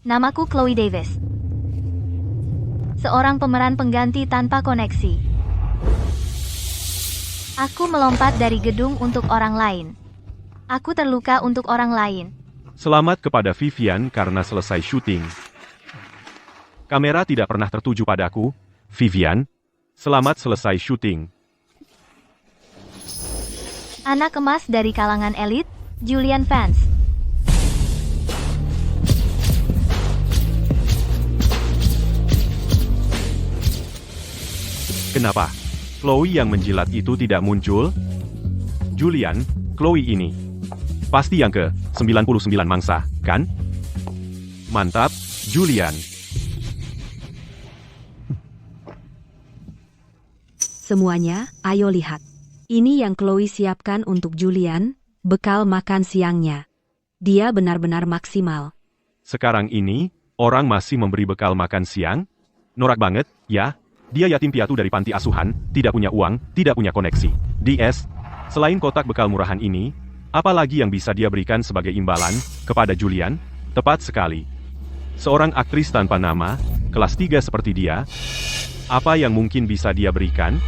Namaku Chloe Davis. Seorang pemeran pengganti tanpa koneksi. Aku melompat dari gedung untuk orang lain. Aku terluka untuk orang lain. Selamat kepada Vivian karena selesai syuting. Kamera tidak pernah tertuju padaku, Vivian. Selamat selesai syuting. Anak emas dari kalangan elit, Julian Vance. Kenapa? Chloe yang menjilat itu tidak muncul? Julian, Chloe ini. Pasti yang ke-99 mangsa, kan? Mantap, Julian. Semuanya, ayo lihat. Ini yang Chloe siapkan untuk Julian, bekal makan siangnya. Dia benar-benar maksimal. Sekarang ini, orang masih memberi bekal makan siang? Norak banget, ya? Dia yatim piatu dari panti asuhan, tidak punya uang, tidak punya koneksi. DS, selain kotak bekal murahan ini, apa lagi yang bisa dia berikan sebagai imbalan kepada Julian? Tepat sekali. Seorang aktris tanpa nama, kelas 3 seperti dia, apa yang mungkin bisa dia berikan?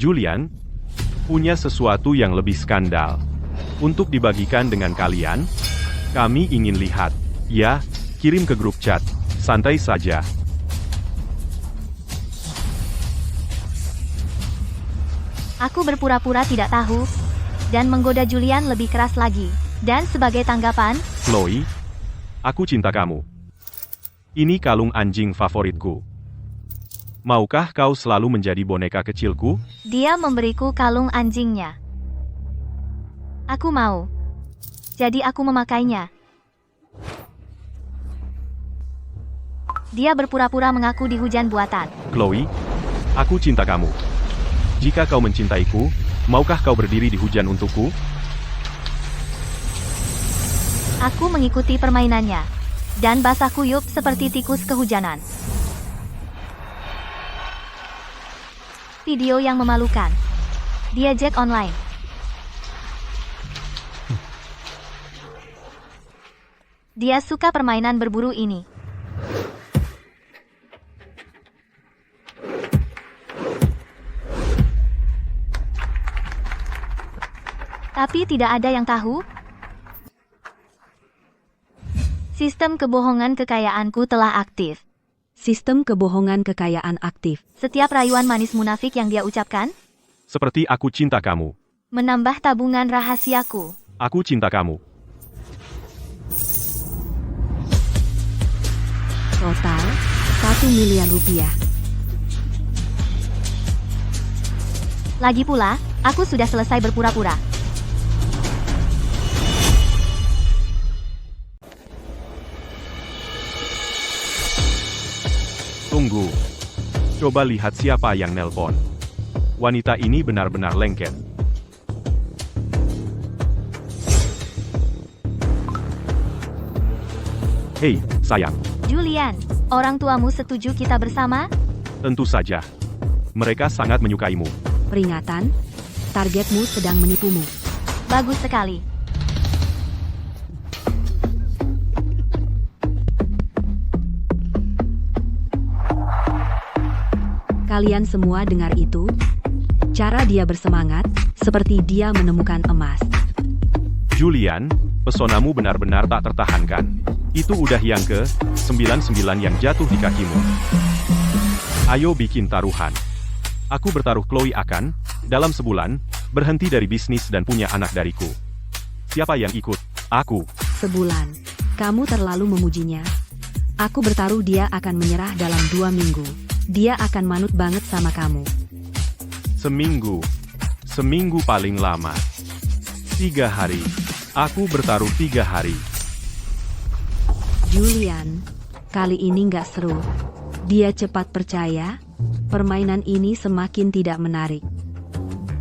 Julian, punya sesuatu yang lebih skandal. Untuk dibagikan dengan kalian, kami ingin lihat. Ya, kirim ke grup chat. Santai saja. Aku berpura-pura tidak tahu, dan menggoda Julian lebih keras lagi. Dan sebagai tanggapan, Chloe, aku cinta kamu. Ini kalung anjing favoritku. Maukah kau selalu menjadi boneka kecilku? dia memberiku kalung anjingnya. Aku mau. Jadi aku memakainya. Dia berpura-pura mengaku di hujan buatan. Chloe, aku cinta kamu. Jika kau mencintaiku, maukah kau berdiri di hujan untukku? Aku mengikuti permainannya. Dan basah kuyup seperti tikus kehujanan. Video yang memalukan. Dia Jack online. Dia suka permainan berburu ini. Tapi tidak ada yang tahu. Sistem kebohongan kekayaanku telah aktif. Sistem kebohongan kekayaan aktif. Setiap rayuan manis munafik yang dia ucapkan, Seperti aku cinta kamu. menambah tabungan rahasiaku. Aku cinta kamu. Total, 1 miliar rupiah. Lagi pula, aku sudah selesai berpura-pura. Tunggu. Coba lihat siapa yang nelpon. Wanita ini benar-benar lengket. Hei, sayang. Julian, orang tuamu setuju kita bersama? Tentu saja. Mereka sangat menyukaimu. Peringatan, targetmu sedang menipumu. Bagus sekali. Kalian semua dengar itu? Cara dia bersemangat, seperti dia menemukan emas. Julian, pesonamu benar-benar tak tertahankan. Itu udah yang ke-99 yang jatuh di kakimu. Ayo bikin taruhan. Aku bertaruh Chloe akan, dalam sebulan, berhenti dari bisnis dan punya anak dariku. Siapa yang ikut? Aku. Sebulan. Kamu terlalu memujinya. Aku bertaruh dia akan menyerah dalam 2 minggu. Dia akan manut banget sama kamu. Seminggu. Seminggu paling lama. 3 hari. Aku bertaruh 3 hari. Julian, kali ini nggak seru. Dia cepat percaya, permainan ini semakin tidak menarik.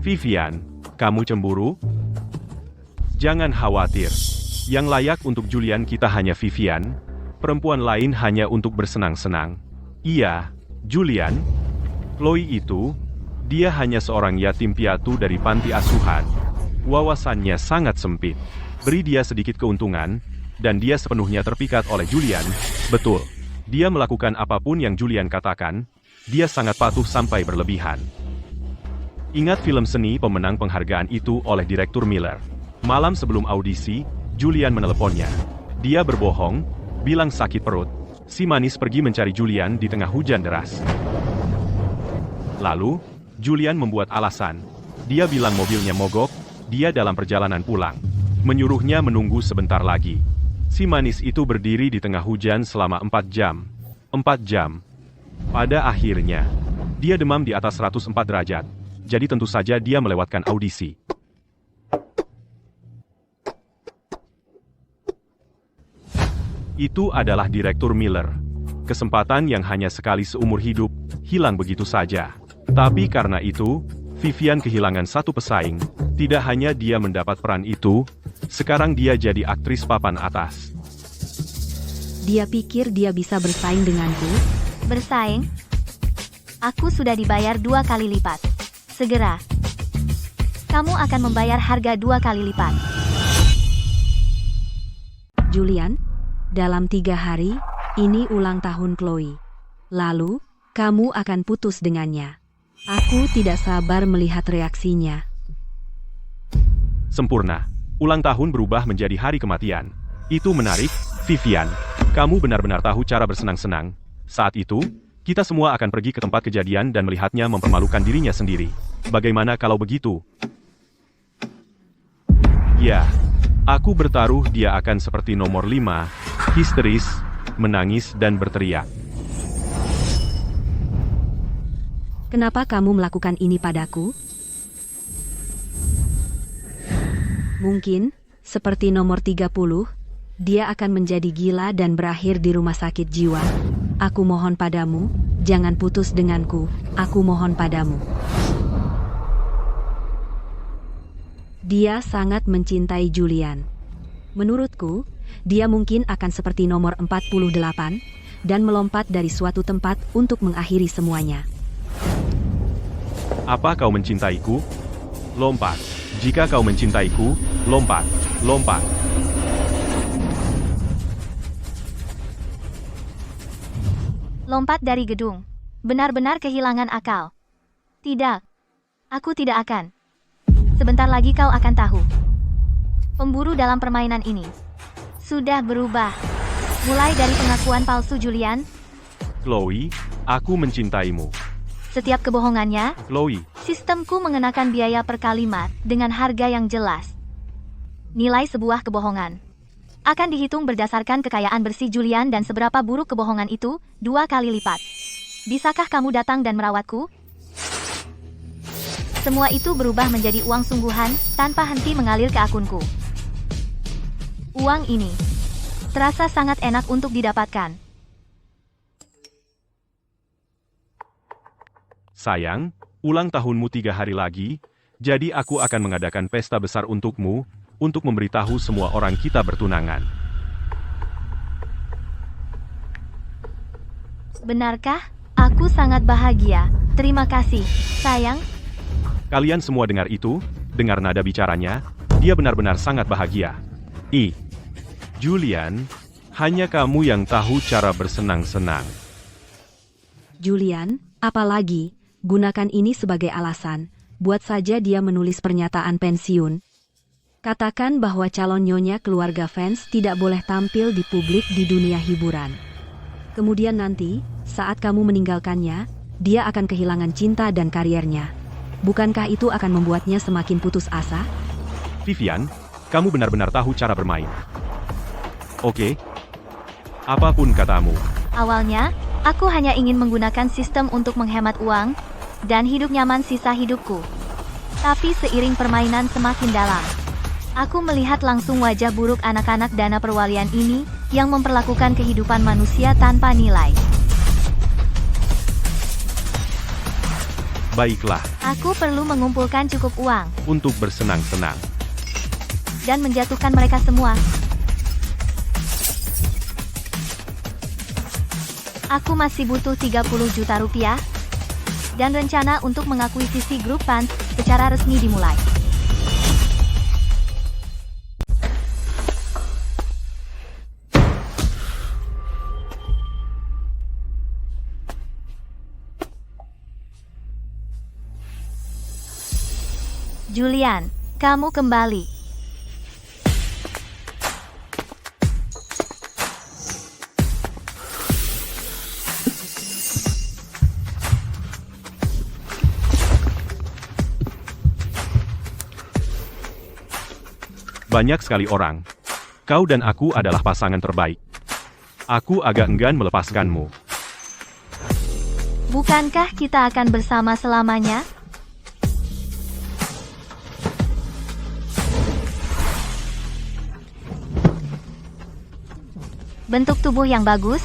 Vivian, kamu cemburu? Jangan khawatir. Yang layak untuk Julian kita hanya Vivian, perempuan lain hanya untuk bersenang-senang. Iya, Julian. Chloe itu, dia hanya seorang yatim piatu dari panti asuhan. Wawasannya sangat sempit. Beri dia sedikit keuntungan, dan dia sepenuhnya terpikat oleh Julian. Betul. Dia melakukan apapun yang Julian katakan. Dia sangat patuh sampai berlebihan. Ingat film seni pemenang penghargaan itu oleh Direktur Miller. Malam sebelum audisi, Julian meneleponnya. Dia berbohong, bilang sakit perut. Si manis pergi mencari Julian di tengah hujan deras. Lalu, Julian membuat alasan. Dia bilang mobilnya mogok, dia dalam perjalanan pulang. Menyuruhnya menunggu sebentar lagi. Si manis itu berdiri di tengah hujan selama 4 jam. 4 jam. Pada akhirnya, dia demam di atas 104 derajat. Jadi tentu saja dia melewatkan audisi. Itu adalah Direktur Miller. Kesempatan yang hanya sekali seumur hidup, hilang begitu saja. Tapi karena itu, Vivian kehilangan satu pesaing. Tidak hanya dia mendapat peran itu, sekarang dia jadi aktris papan atas. Dia pikir dia bisa bersaing denganku? Bersaing? Aku sudah dibayar 2 kali lipat. Segera. Kamu akan membayar harga 2 kali lipat. Julian, dalam 3 hari, ini ulang tahun Chloe. Lalu, kamu akan putus dengannya. Aku tidak sabar melihat reaksinya. Sempurna. Ulang tahun berubah menjadi hari kematian. Itu menarik, Vivian. Kamu benar-benar tahu cara bersenang-senang. Saat itu, kita semua akan pergi ke tempat kejadian dan melihatnya mempermalukan dirinya sendiri. Bagaimana kalau begitu? Ya, aku bertaruh dia akan seperti nomor 5, histeris, menangis dan berteriak. Kenapa kamu melakukan ini padaku? Mungkin, seperti nomor 30, dia akan menjadi gila dan berakhir di rumah sakit jiwa. Aku mohon padamu, jangan putus denganku. Aku mohon padamu. Dia sangat mencintai Julian. Menurutku, dia mungkin akan seperti nomor 48 dan melompat dari suatu tempat untuk mengakhiri semuanya. Apa kau mencintaiku? Lompat. Jika kau mencintaiku, lompat. Lompat. Lompat dari gedung. Benar-benar kehilangan akal. Tidak. Aku tidak akan. Sebentar lagi kau akan tahu. Pemburu dalam permainan ini sudah berubah. Mulai dari pengakuan palsu Julian. Chloe, aku mencintaimu. Setiap kebohongannya, Chloe, sistemku mengenakan biaya per kalimat dengan harga yang jelas. Nilai sebuah kebohongan akan dihitung berdasarkan kekayaan bersih Julian dan seberapa buruk kebohongan itu, 2 kali lipat. Bisakah kamu datang dan merawatku? Semua itu berubah menjadi uang sungguhan, tanpa henti mengalir ke akunku. Uang ini terasa sangat enak untuk didapatkan. sayang, ulang tahunmu 3 hari lagi, jadi aku akan mengadakan pesta besar untukmu, untuk memberitahu semua orang kita bertunangan. Benarkah? Aku sangat bahagia. Terima kasih, sayang. Kalian semua dengar itu? Dengar nada bicaranya? Dia benar-benar sangat bahagia. Julian, hanya kamu yang tahu cara bersenang-senang. Julian, apalagi, gunakan ini sebagai alasan. Buat saja dia menulis pernyataan pensiun. Katakan bahwa calon nyonya keluarga fans tidak boleh tampil di publik di dunia hiburan. Kemudian nanti, saat kamu meninggalkannya, dia akan kehilangan cinta dan kariernya. Bukankah itu akan membuatnya semakin putus asa? Vivian, kamu benar-benar tahu cara bermain. Oke. Apapun katamu. Awalnya, aku hanya ingin menggunakan sistem untuk menghemat uang dan hidup nyaman sisa hidupku. Tapi seiring permainan semakin dalam, aku melihat langsung wajah buruk anak-anak dana perwalian ini yang memperlakukan kehidupan manusia tanpa nilai. Baiklah, Aku perlu mengumpulkan cukup uang untuk bersenang-senang. dan menjatuhkan mereka semua. Aku masih butuh 30 juta rupiah dan rencana untuk mengakuisisi grup fans secara resmi dimulai. Julian, kamu kembali. Banyak sekali orang. Kau dan aku adalah pasangan terbaik. Aku agak enggan melepaskanmu. Bukankah kita akan bersama selamanya? Bentuk tubuh yang bagus,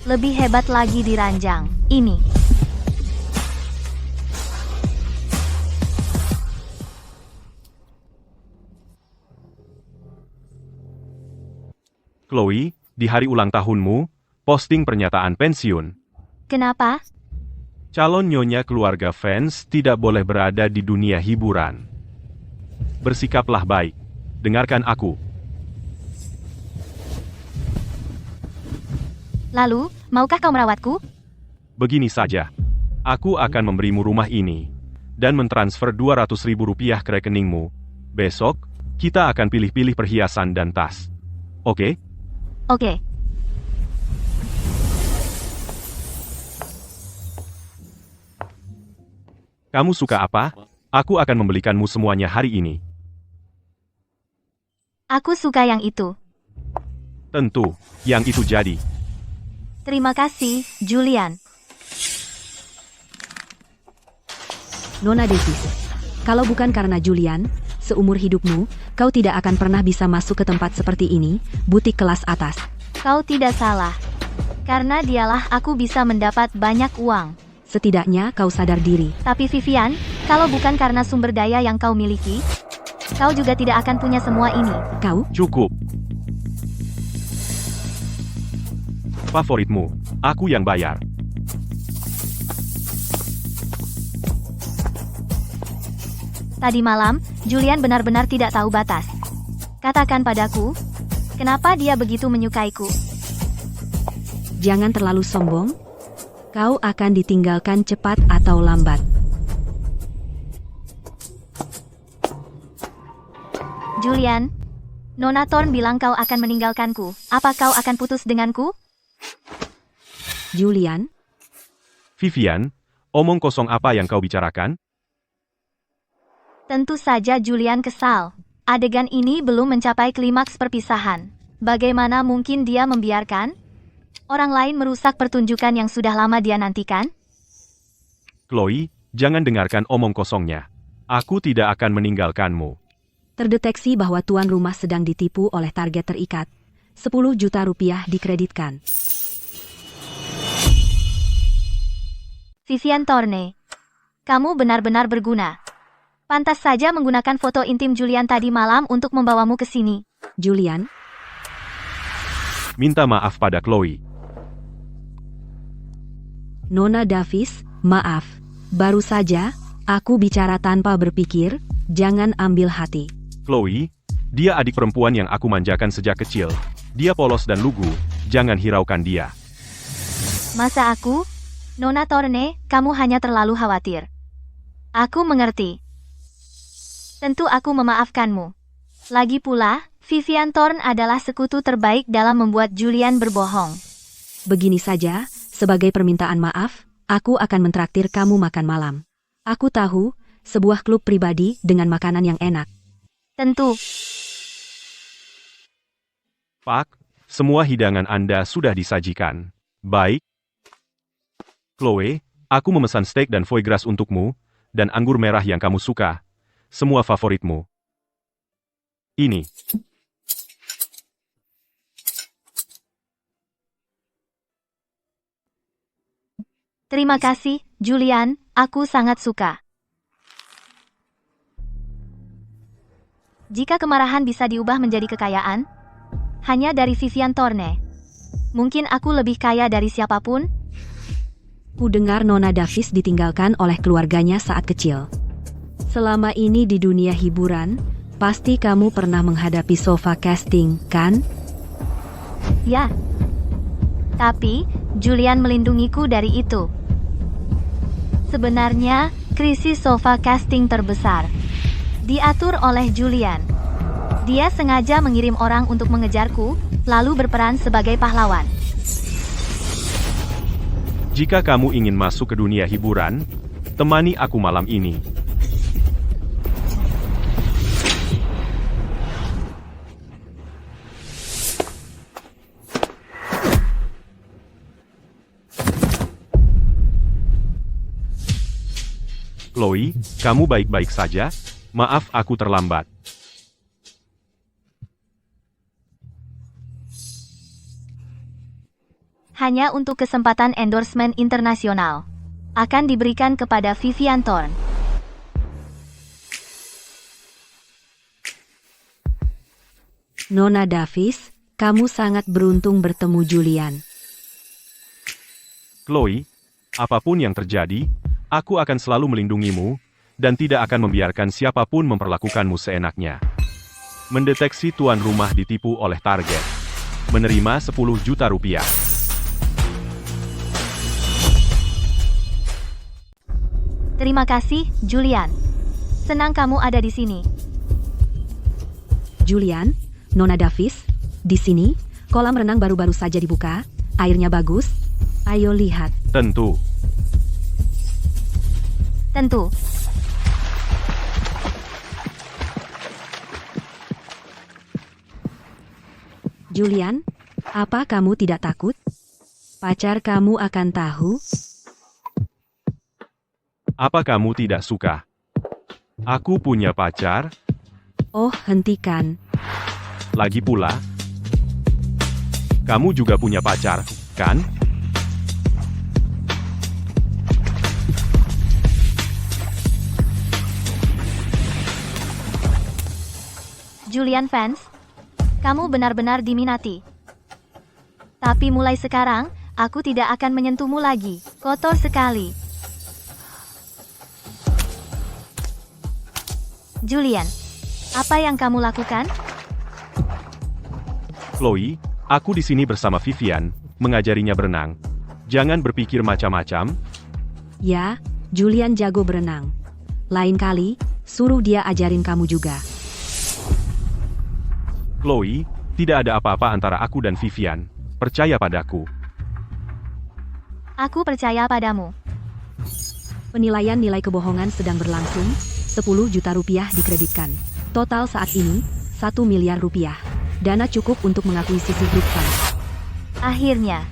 lebih hebat lagi di ranjang ini. Chloe, di hari ulang tahunmu, posting pernyataan pensiun. Kenapa? Calon nyonya keluarga fans tidak boleh berada di dunia hiburan. Bersikaplah baik. Dengarkan aku. Lalu, maukah kau merawatku? Begini saja. Aku akan memberimu rumah ini dan mentransfer 200.000 rupiah ke rekeningmu. Besok, kita akan pilih-pilih perhiasan dan tas. Oke? Oke. Kamu suka apa? Aku akan membelikanmu semuanya hari ini. Aku suka yang itu. Tentu, yang itu jadi. Terima kasih, Julian. Nona Davis, kalau bukan karena Julian, seumur hidupmu, kau tidak akan pernah bisa masuk ke tempat seperti ini, butik kelas atas. Kau tidak salah. Karena dialah aku bisa mendapat banyak uang. Setidaknya kau sadar diri. Tapi Vivian, kalau bukan karena sumber daya yang kau miliki, kau juga tidak akan punya semua ini. Kau, Cukup. Favoritmu, aku yang bayar. Tadi malam, Julian benar-benar tidak tahu batas. Katakan padaku, kenapa dia begitu menyukaiku? jangan terlalu sombong. Kau akan ditinggalkan cepat atau lambat. Julian, Nona Thorne bilang kau akan meninggalkanku. Apa kau akan putus denganku? Julian, Vivian, omong kosong apa yang kau bicarakan? Tentu saja Julian kesal. Adegan ini belum mencapai klimaks perpisahan. Bagaimana mungkin dia membiarkan orang lain merusak pertunjukan yang sudah lama dia nantikan? Chloe, jangan dengarkan omong kosongnya. Aku tidak akan meninggalkanmu. terdeteksi bahwa tuan rumah sedang ditipu oleh target terikat. 10 juta rupiah dikreditkan. Vivian Thorne, kamu benar-benar berguna. Pantas saja menggunakan foto intim Julian tadi malam untuk membawamu ke sini. Julian, Minta maaf pada Chloe. Nona Davis, maaf. Baru saja, aku bicara tanpa berpikir, jangan ambil hati. Chloe, dia adik perempuan yang aku manjakan sejak kecil. Dia polos dan lugu, jangan hiraukan dia. Masa aku? Nona Thorne, kamu hanya terlalu khawatir. Aku mengerti. Tentu aku memaafkanmu. Lagi pula, Vivian Thorne adalah sekutu terbaik dalam membuat Julian berbohong. Begini saja, sebagai permintaan maaf, aku akan mentraktir kamu makan malam. Aku tahu, sebuah klub pribadi dengan makanan yang enak. Tentu. Pak, semua hidangan Anda sudah disajikan. Baik. Chloe, aku memesan steak dan foie gras untukmu, dan anggur merah yang kamu suka. Semua favoritmu. Ini. Terima kasih, Julian, aku sangat suka. Jika kemarahan bisa diubah menjadi kekayaan, hanya dari Vivian Thorne, mungkin aku lebih kaya dari siapapun. Ku dengar Nona Davis ditinggalkan oleh keluarganya saat kecil. Selama ini di dunia hiburan, pasti kamu pernah menghadapi sofa casting, kan? Ya. Tapi, Julian melindungiku dari itu. Sebenarnya, krisis sofa casting terbesar diatur oleh Julian. Dia sengaja mengirim orang untuk mengejarku, lalu berperan sebagai pahlawan. Jika kamu ingin masuk ke dunia hiburan, temani aku malam ini. Chloe, kamu baik-baik saja? Maaf aku terlambat. Hanya untuk kesempatan endorsement internasional. Akan diberikan kepada Vivian Thorne. Nona Davis, kamu sangat beruntung bertemu Julian. Chloe, apapun yang terjadi, aku akan selalu melindungimu, dan tidak akan membiarkan siapapun memperlakukanmu seenaknya. Mendeteksi tuan rumah ditipu oleh target. Menerima 10 juta rupiah. Terima kasih, Julian. Senang kamu ada di sini. Julian, Nona Davis, di sini, kolam renang baru-baru saja dibuka, airnya bagus. Ayo lihat. Tentu. Tentu. Julian, apa kamu tidak takut? Pacar kamu akan tahu. Apa kamu tidak suka? Aku punya pacar, Oh, hentikan. lagi pula. Kamu juga punya pacar, kan? Julian fans, kamu benar-benar diminati. Tapi mulai sekarang, aku tidak akan menyentuhmu lagi. Kotor sekali. Julian, apa yang kamu lakukan? Chloe, aku di sini bersama Vivian, mengajarinya berenang. Jangan berpikir macam-macam. Ya, Julian jago berenang. Lain kali, suruh dia ajarin kamu juga. Chloe, tidak ada apa-apa antara aku dan Vivian. Percaya padaku. Aku percaya padamu. Penilaian nilai kebohongan sedang berlangsung, 10 juta rupiah dikreditkan. Total saat ini, 1 miliar rupiah. Dana cukup untuk mengakuisisi grup fund. Akhirnya.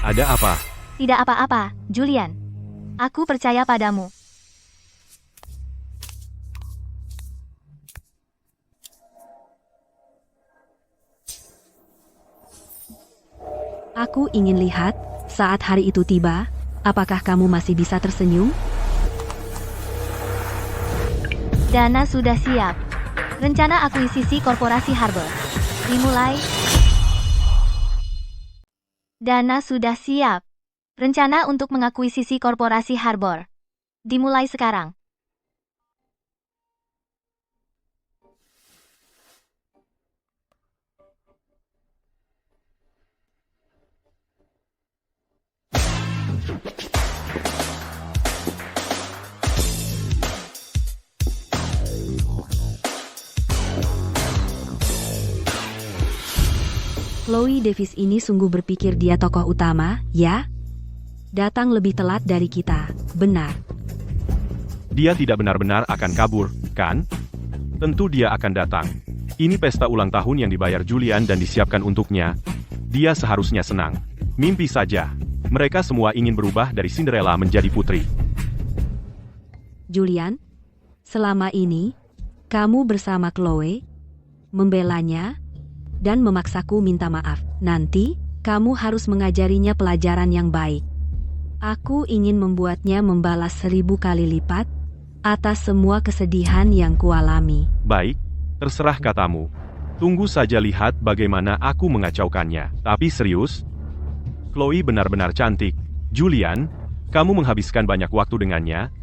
Ada apa? Tidak apa-apa, Julian. Aku percaya padamu. Aku ingin lihat, saat hari itu tiba, apakah kamu masih bisa tersenyum? Dana sudah siap. Rencana akuisisi korporasi Harbor. Dimulai. Dana sudah siap. Rencana untuk mengakuisisi korporasi Harbor. Dimulai sekarang. Chloe Davis ini sungguh berpikir dia tokoh utama, ya? Datang lebih telat dari kita, benar. Dia tidak benar-benar akan kabur, kan? Tentu dia akan datang. Ini pesta ulang tahun yang dibayar Julian dan disiapkan untuknya. Dia seharusnya senang. Mimpi saja. Mereka semua ingin berubah dari Cinderella menjadi putri. Julian, selama ini, kamu bersama Chloe, membelanya, dan memaksaku minta maaf. Nanti, Kamu harus mengajarinya pelajaran yang baik. Aku ingin membuatnya membalas 1000 kali lipat atas semua kesedihan yang kualami. Baik, terserah katamu. Tunggu saja lihat bagaimana aku mengacaukannya. Tapi serius? Chloe benar-benar cantik. Julian, kamu menghabiskan banyak waktu dengannya.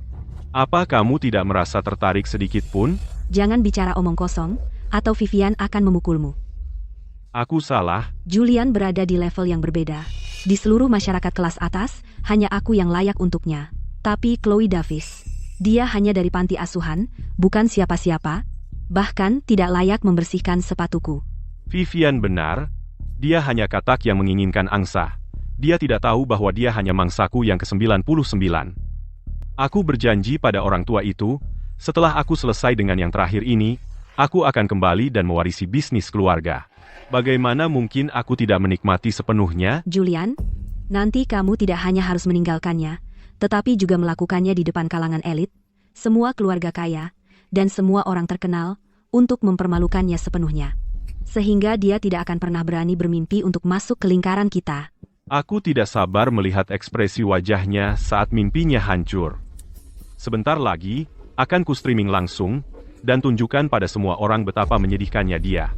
Apa kamu tidak merasa tertarik sedikit pun? Jangan bicara omong kosong, atau Vivian akan memukulmu. Aku salah. Julian berada di level yang berbeda. Di seluruh masyarakat kelas atas, hanya aku yang layak untuknya. Tapi Chloe Davis, dia hanya dari panti asuhan, bukan siapa-siapa, bahkan tidak layak membersihkan sepatuku. Vivian benar. Dia hanya katak yang menginginkan angsa. Dia tidak tahu bahwa dia hanya mangsaku yang ke-99. Aku berjanji pada orang tua itu, setelah aku selesai dengan yang terakhir ini, aku akan kembali dan mewarisi bisnis keluarga. Bagaimana mungkin aku tidak menikmati sepenuhnya? Julian, nanti kamu tidak hanya harus meninggalkannya, tetapi juga melakukannya di depan kalangan elit, semua keluarga kaya, dan semua orang terkenal, untuk mempermalukannya sepenuhnya. Sehingga dia tidak akan pernah berani bermimpi untuk masuk ke lingkaran kita. Aku tidak sabar melihat ekspresi wajahnya saat mimpinya hancur. Sebentar lagi, akan ku streaming langsung, dan tunjukkan pada semua orang betapa menyedihkannya dia.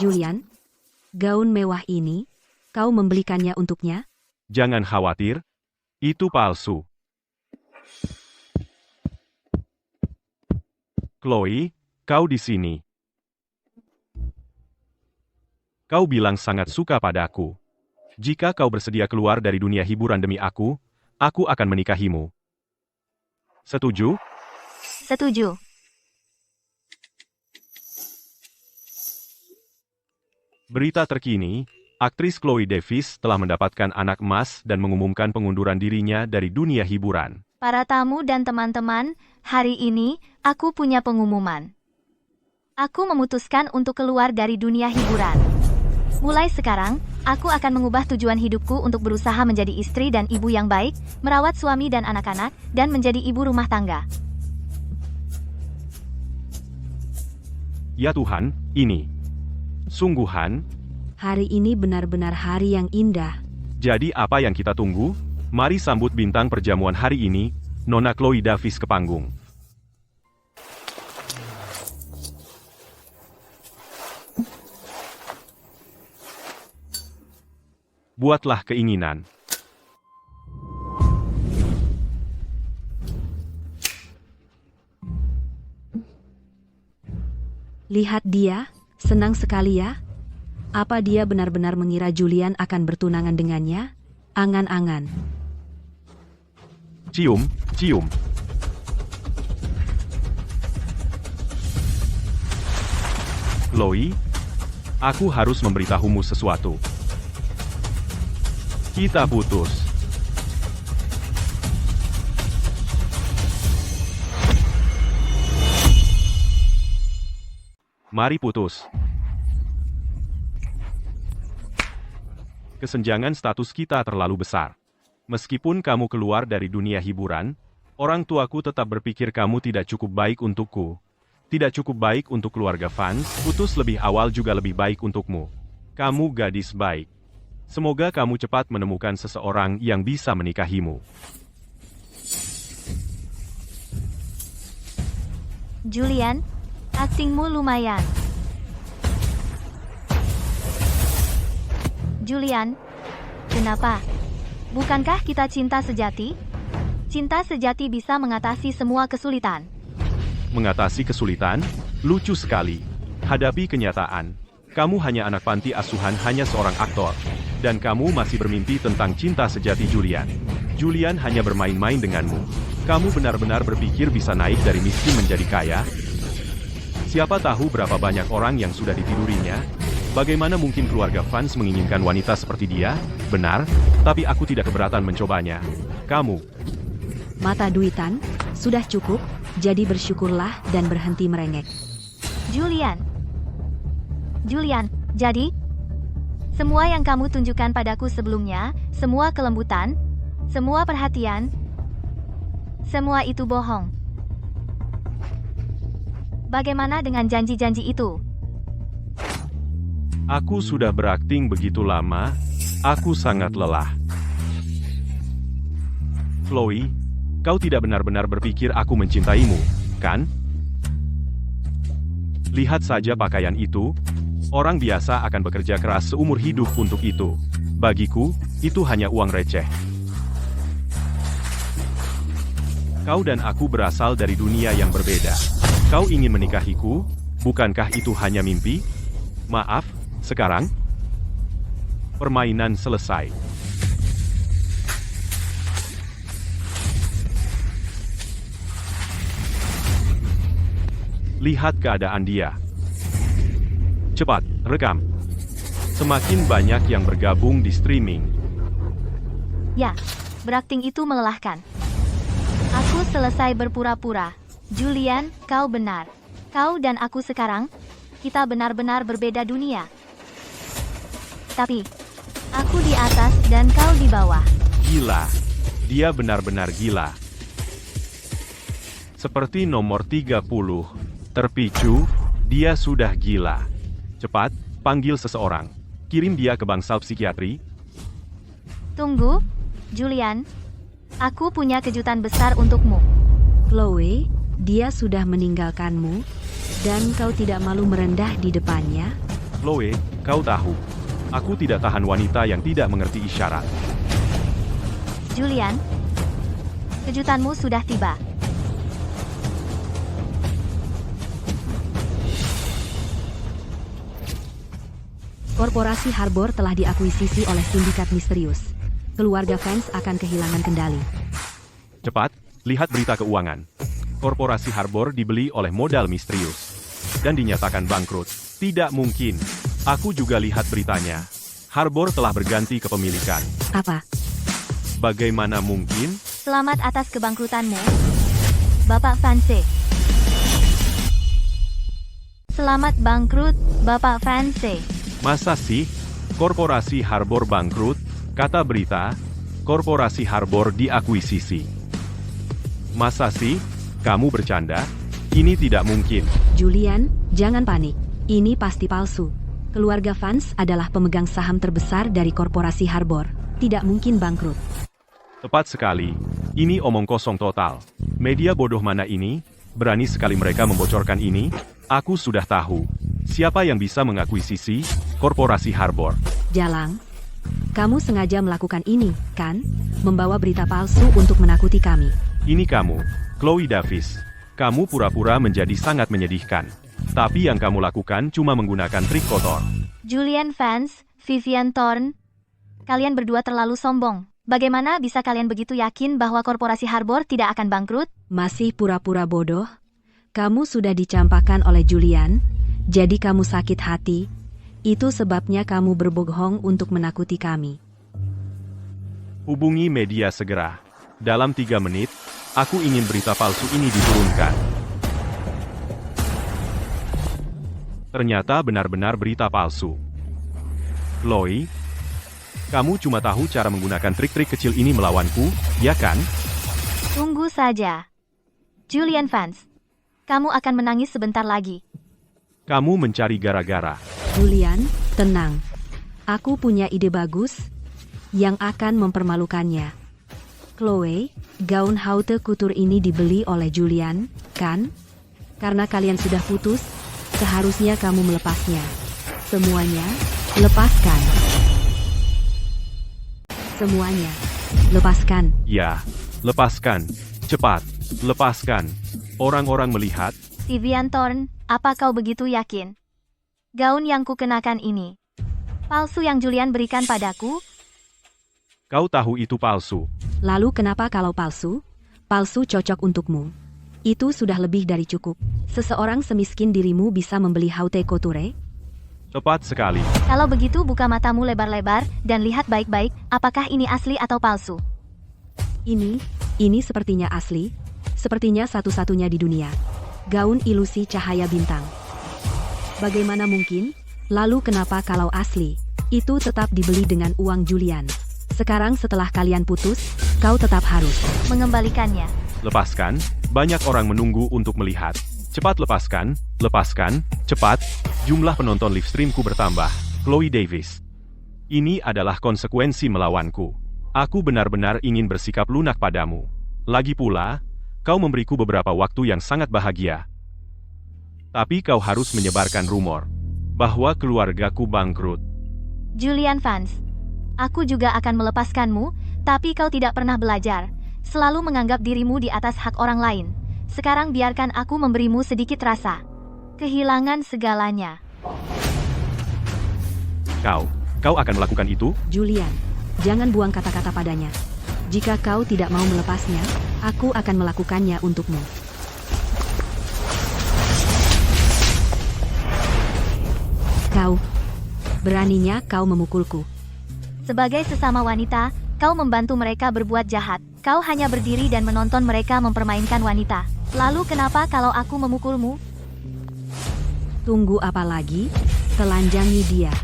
Julian, gaun mewah ini, kau membelikannya untuknya? Jangan khawatir, itu palsu. Chloe, kau di sini. Kau bilang sangat suka padaku. Jika kau bersedia keluar dari dunia hiburan demi aku akan menikahimu. Setuju? Setuju. Berita terkini, aktris Chloe Davis telah mendapatkan anak emas dan mengumumkan pengunduran dirinya dari dunia hiburan. Para tamu dan teman-teman, hari ini, aku punya pengumuman. Aku memutuskan untuk keluar dari dunia hiburan. Mulai sekarang, aku akan mengubah tujuan hidupku untuk berusaha menjadi istri dan ibu yang baik, merawat suami dan anak-anak, dan menjadi ibu rumah tangga. Ya Tuhan, ini sungguhan. Hari ini benar-benar hari yang indah. Jadi apa yang kita tunggu? Mari sambut bintang perjamuan hari ini, Nona Chloe Davis ke panggung. Buatlah keinginan. Lihat dia, senang sekali ya. Apa dia benar-benar mengira Julian akan bertunangan dengannya? Angan-angan. Cium, cium. Chloe, aku harus memberitahumu sesuatu. Kita putus. Mari putus. Kesenjangan status kita terlalu besar. Meskipun kamu keluar dari dunia hiburan, orang tuaku tetap berpikir kamu tidak cukup baik untukku. Tidak cukup baik untuk keluarga fans, putus lebih awal juga lebih baik untukmu. Kamu gadis baik. Semoga kamu cepat menemukan seseorang yang bisa menikahimu. Julian, aktingmu lumayan. Julian, kenapa? Bukankah kita cinta sejati? Cinta sejati bisa mengatasi semua kesulitan. Mengatasi kesulitan? Lucu sekali. Hadapi kenyataan. Kamu hanya anak panti asuhan, hanya seorang aktor. Dan kamu masih bermimpi tentang cinta sejati Julian. Julian hanya bermain-main denganmu. Kamu benar-benar berpikir bisa naik dari miskin menjadi kaya? Siapa tahu berapa banyak orang yang sudah ditidurinya? Bagaimana mungkin keluarga Vance menginginkan wanita seperti dia? Benar, tapi aku tidak keberatan mencobanya. Kamu, Mata duitan, sudah cukup, jadi bersyukurlah dan berhenti merengek. Julian. Julian, jadi? Semua yang kamu tunjukkan padaku sebelumnya, semua kelembutan, semua perhatian, semua itu bohong. Bagaimana dengan janji-janji itu? aku sudah berakting begitu lama, aku sangat lelah. Chloe, kau tidak benar-benar berpikir aku mencintaimu, kan? Lihat saja pakaian itu. Orang biasa akan bekerja keras seumur hidup untuk itu. Bagiku, itu hanya uang receh. Kau dan aku berasal dari dunia yang berbeda. Kau ingin menikahiku? Bukankah itu hanya mimpi? Maaf, sekarang permainan selesai. Lihat keadaan dia. Cepat, rekam. Semakin banyak yang bergabung di streaming. Ya, berakting itu melelahkan. Aku selesai berpura-pura. Julian, kau benar. Kau dan aku sekarang, kita benar-benar berbeda dunia. Tapi, aku di atas dan kau di bawah. Gila. Dia benar-benar gila. Seperti nomor 30. Terpicu, dia sudah gila. Cepat, panggil seseorang. Kirim dia ke bangsal psikiatri. Tunggu, Julian. Aku punya kejutan besar untukmu. Chloe, dia sudah meninggalkanmu, dan kau tidak malu merendah di depannya? Chloe, kau tahu. Aku tidak tahan wanita yang tidak mengerti isyarat. Julian, kejutanmu sudah tiba. Korporasi Harbor telah diakuisisi oleh sindikat misterius. Keluarga Vance akan kehilangan kendali. Cepat, lihat berita keuangan. Korporasi Harbor dibeli oleh modal misterius. Dan dinyatakan bangkrut. Tidak mungkin. Aku juga lihat beritanya. Harbor telah berganti kepemilikan. Apa? Bagaimana mungkin? Selamat atas kebangkrutanmu, Bapak Vance. Selamat bangkrut, Bapak Vance. Masa sih? Korporasi Harbor bangkrut? Kata berita, Korporasi Harbor diakuisisi. Masa sih? Kamu bercanda? Ini tidak mungkin. Julian, jangan panik. Ini pasti palsu. Keluarga Vance adalah pemegang saham terbesar dari Korporasi Harbor. Tidak mungkin bangkrut. Tepat sekali. Ini omong kosong total. Media bodoh mana ini? Berani sekali mereka membocorkan ini? Aku sudah tahu. Siapa yang bisa mengakuisisi Korporasi Harbor? Jalang, kamu sengaja melakukan ini, kan? Membawa berita palsu untuk menakuti kami. Ini kamu, Chloe Davis. Kamu pura-pura menjadi sangat menyedihkan. Tapi yang kamu lakukan cuma menggunakan trik kotor. Julian Vance, Vivian Thorne. Kalian berdua terlalu sombong. Bagaimana bisa kalian begitu yakin bahwa Korporasi Harbor tidak akan bangkrut? Masih pura-pura bodoh? Kamu sudah dicampakkan oleh Julian, jadi kamu sakit hati. Itu sebabnya kamu berbohong untuk menakuti kami. Hubungi media segera. Dalam 3 menit, aku ingin berita palsu ini diturunkan. Ternyata benar-benar berita palsu. Chloe, kamu cuma tahu cara menggunakan trik-trik kecil ini melawanku, ya kan? Tunggu saja. Julian Vance, kamu akan menangis sebentar lagi. Kamu mencari gara-gara. Julian, tenang. Aku punya ide bagus yang akan mempermalukannya. Chloe, gaun haute couture ini dibeli oleh Julian, kan? Karena kalian sudah putus, seharusnya kamu melepasnya. Semuanya, lepaskan. Semuanya, lepaskan. Ya, lepaskan. Cepat, lepaskan. Orang-orang melihat. Vivian Thorne, apa kau begitu yakin? Gaun yang kukenakan ini palsu yang Julian berikan padaku? Kau tahu itu palsu. Lalu kenapa kalau palsu? palsu cocok untukmu. Itu sudah lebih dari cukup. Seseorang semiskin dirimu bisa membeli Haute Couture? Tepat sekali. Kalau begitu buka matamu lebar-lebar dan lihat baik-baik apakah ini asli atau palsu. Ini sepertinya asli. Sepertinya satu-satunya di dunia. Gaun ilusi cahaya bintang. Bagaimana mungkin? Lalu kenapa kalau asli? Itu tetap dibeli dengan uang Julian. Sekarang setelah kalian putus, kau tetap harus Mengembalikannya. Lepaskan, banyak orang menunggu untuk melihat. Cepat lepaskan, cepat. Jumlah penonton live streamku bertambah. Chloe Davis. Ini adalah konsekuensi melawanku. Aku benar-benar ingin bersikap lunak padamu. Lagi pula, kau memberiku beberapa waktu yang sangat bahagia. Tapi kau harus menyebarkan rumor bahwa keluargaku bangkrut. Julian Vance. Aku juga akan melepaskanmu, tapi kau tidak pernah belajar. Selalu menganggap dirimu di atas hak orang lain. Sekarang biarkan aku memberimu sedikit rasa. Kehilangan segalanya. Kau akan melakukan itu? Julian, jangan buang kata-kata padanya. Jika kau tidak mau melepasnya, aku akan melakukannya untukmu. Beraninya kau memukulku. Sebagai sesama wanita, kau membantu mereka berbuat jahat. Kau hanya berdiri dan menonton mereka mempermainkan wanita. Lalu kenapa kalau aku memukulmu? Tunggu apa lagi? Telanjangi dia.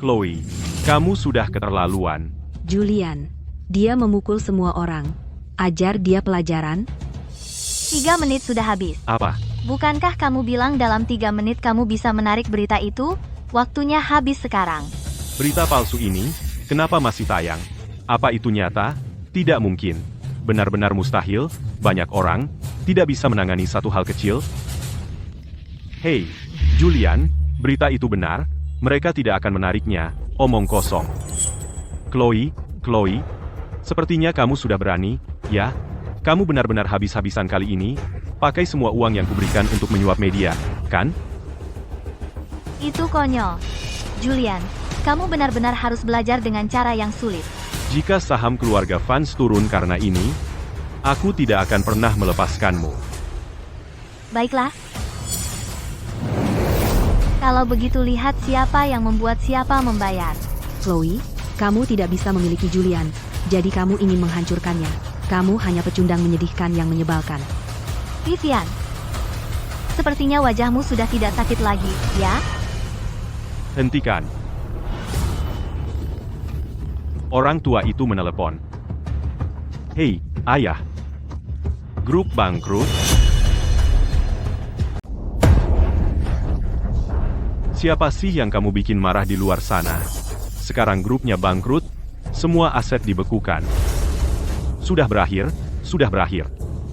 Chloe, kamu sudah keterlaluan. Julian, dia memukul semua orang. Ajar dia pelajaran. 3 menit sudah habis. Apa? Bukankah kamu bilang dalam 3 menit kamu bisa menarik berita itu? Waktunya habis sekarang. Berita palsu ini, kenapa masih tayang? Apa itu nyata? Tidak mungkin. Benar-benar mustahil, banyak orang tidak bisa menangani satu hal kecil. Hei, Julian, berita itu benar? Mereka tidak akan menariknya, omong kosong. Chloe, sepertinya kamu sudah berani, ya? Kamu benar-benar habis-habisan kali ini, pakai semua uang yang kuberikan untuk menyuap media, kan? Itu konyol. Julian, kamu benar-benar harus belajar dengan cara yang sulit. Jika saham keluarga Vance turun karena ini, aku tidak akan pernah melepaskanmu. Baiklah. Kalau begitu lihat siapa yang membuat siapa membayar. Chloe, kamu tidak bisa memiliki Julian, jadi kamu ingin menghancurkannya. Kamu hanya pecundang menyedihkan yang menyebalkan. Vivian, sepertinya wajahmu sudah tidak sakit lagi, ya? Hentikan. Orang tua itu menelepon. Hei, ayah. Grup bangkrut? Siapa sih yang kamu bikin marah di luar sana? Sekarang grupnya bangkrut, semua aset dibekukan. Sudah berakhir.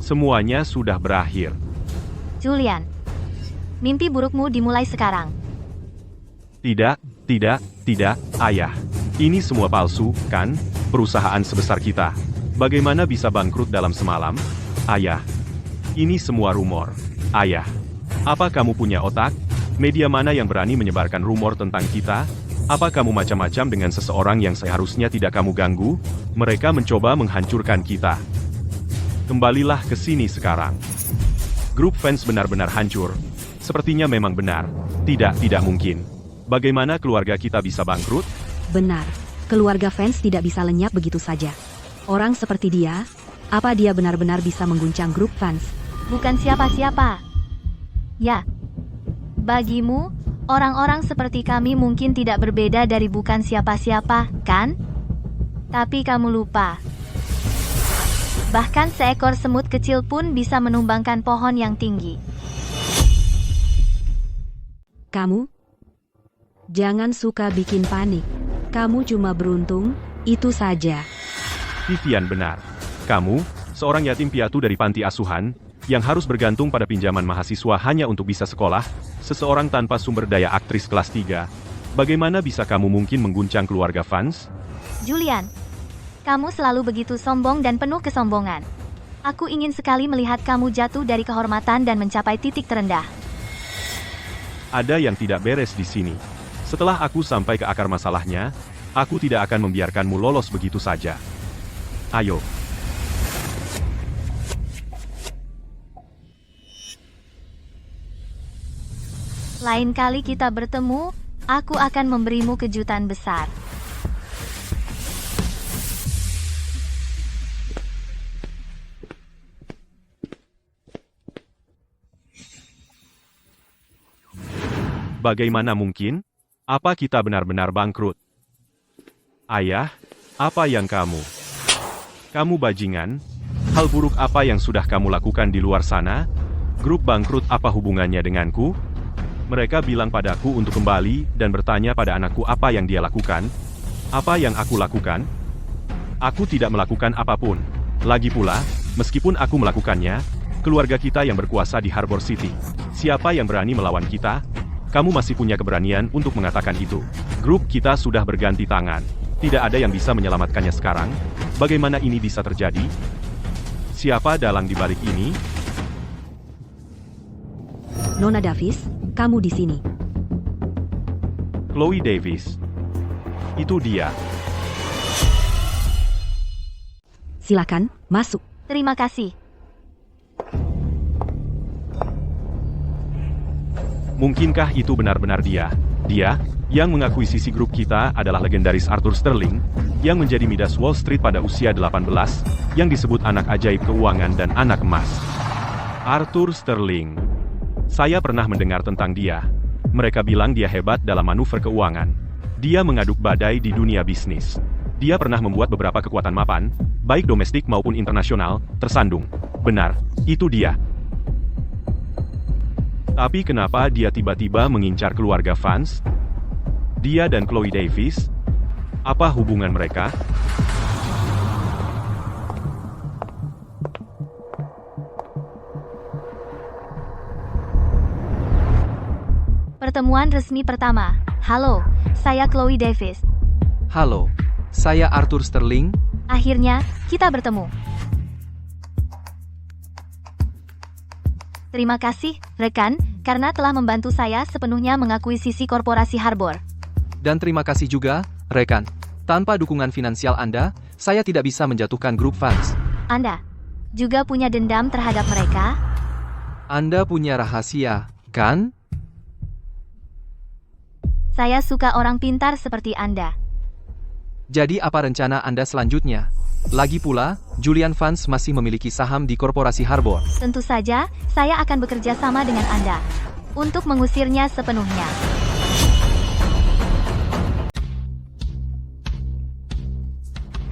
Semuanya sudah berakhir. Julian, mimpi burukmu dimulai sekarang. Tidak, ayah. Ini semua palsu, kan? Perusahaan sebesar kita. Bagaimana bisa bangkrut dalam semalam? Ayah, ini semua rumor. Ayah, apa kamu punya otak? Media mana yang berani menyebarkan rumor tentang kita? Apa kamu macam-macam dengan seseorang yang seharusnya tidak kamu ganggu? Mereka mencoba menghancurkan kita. Kembalilah ke sini sekarang. Grup Vance benar-benar hancur. Sepertinya memang benar. Tidak mungkin. Bagaimana keluarga kita bisa bangkrut? Benar, keluarga Vance tidak bisa lenyap begitu saja. Orang seperti dia, apa dia benar-benar bisa mengguncang grup Vance? Bukan siapa-siapa. Ya. Bagimu, orang-orang seperti kami mungkin tidak berbeda dari bukan siapa-siapa, kan? Tapi kamu lupa. Bahkan seekor semut kecil pun bisa menumbangkan pohon yang tinggi. Kamu? Jangan suka bikin panik. Kamu cuma beruntung, itu saja. Vivian benar. Kamu, seorang yatim piatu dari panti asuhan, yang harus bergantung pada pinjaman mahasiswa hanya untuk bisa sekolah, seseorang tanpa sumber daya aktris kelas 3. Bagaimana bisa kamu mungkin mengguncang keluarga fans? Julian, kamu selalu begitu sombong dan penuh kesombongan. Aku ingin sekali melihat kamu jatuh dari kehormatan dan mencapai titik terendah. Ada yang tidak beres di sini. Setelah aku sampai ke akar masalahnya, aku tidak akan membiarkanmu lolos begitu saja. Ayo. Lain kali kita bertemu, aku akan memberimu kejutan besar. Bagaimana mungkin? Apa kita benar-benar bangkrut? Ayah, apa yang kamu? Kamu bajingan? Hal buruk apa yang sudah kamu lakukan di luar sana? Grup bangkrut apa hubungannya denganku? Mereka bilang padaku untuk kembali dan bertanya pada anakku apa yang dia lakukan. Apa yang aku lakukan? Aku tidak melakukan apapun. Lagi pula, meskipun aku melakukannya, keluarga kita yang berkuasa di Harbor City. Siapa yang berani melawan kita? Kamu masih punya keberanian untuk mengatakan itu. Grup kita sudah berganti tangan. Tidak ada yang bisa menyelamatkannya sekarang. Bagaimana ini bisa terjadi? Siapa dalang di balik ini? Nona Davis, kamu di sini. Chloe Davis. Itu dia. Silakan, masuk. Terima kasih. Mungkinkah itu benar-benar dia? Dia, yang mengakuisisi grup kita adalah legendaris Arthur Sterling, yang menjadi Midas Wall Street pada usia 18, yang disebut anak ajaib keuangan dan anak emas. Arthur Sterling. Saya pernah mendengar tentang dia. Mereka bilang dia hebat dalam manuver keuangan. Dia mengaduk badai di dunia bisnis. Dia pernah membuat beberapa kekuatan mapan, baik domestik maupun internasional, tersandung. Benar, itu dia. Tapi kenapa dia tiba-tiba mengincar keluarga fans? Dia dan Chloe Davis? Apa hubungan mereka? Pertemuan resmi pertama. Halo, saya Chloe Davis. Halo, saya Arthur Sterling. Akhirnya, kita bertemu. Terima kasih, rekan, karena telah membantu saya sepenuhnya mengakuisisi korporasi Harbor. Dan terima kasih juga, rekan. Tanpa dukungan finansial Anda, saya tidak bisa menjatuhkan grup fans. Anda juga punya dendam terhadap mereka? Anda punya rahasia, kan? Saya suka orang pintar seperti Anda. Jadi apa rencana Anda selanjutnya? Lagi pula, Julian Fans masih memiliki saham di korporasi Harbor. Tentu saja, saya akan bekerja sama dengan Anda untuk mengusirnya sepenuhnya.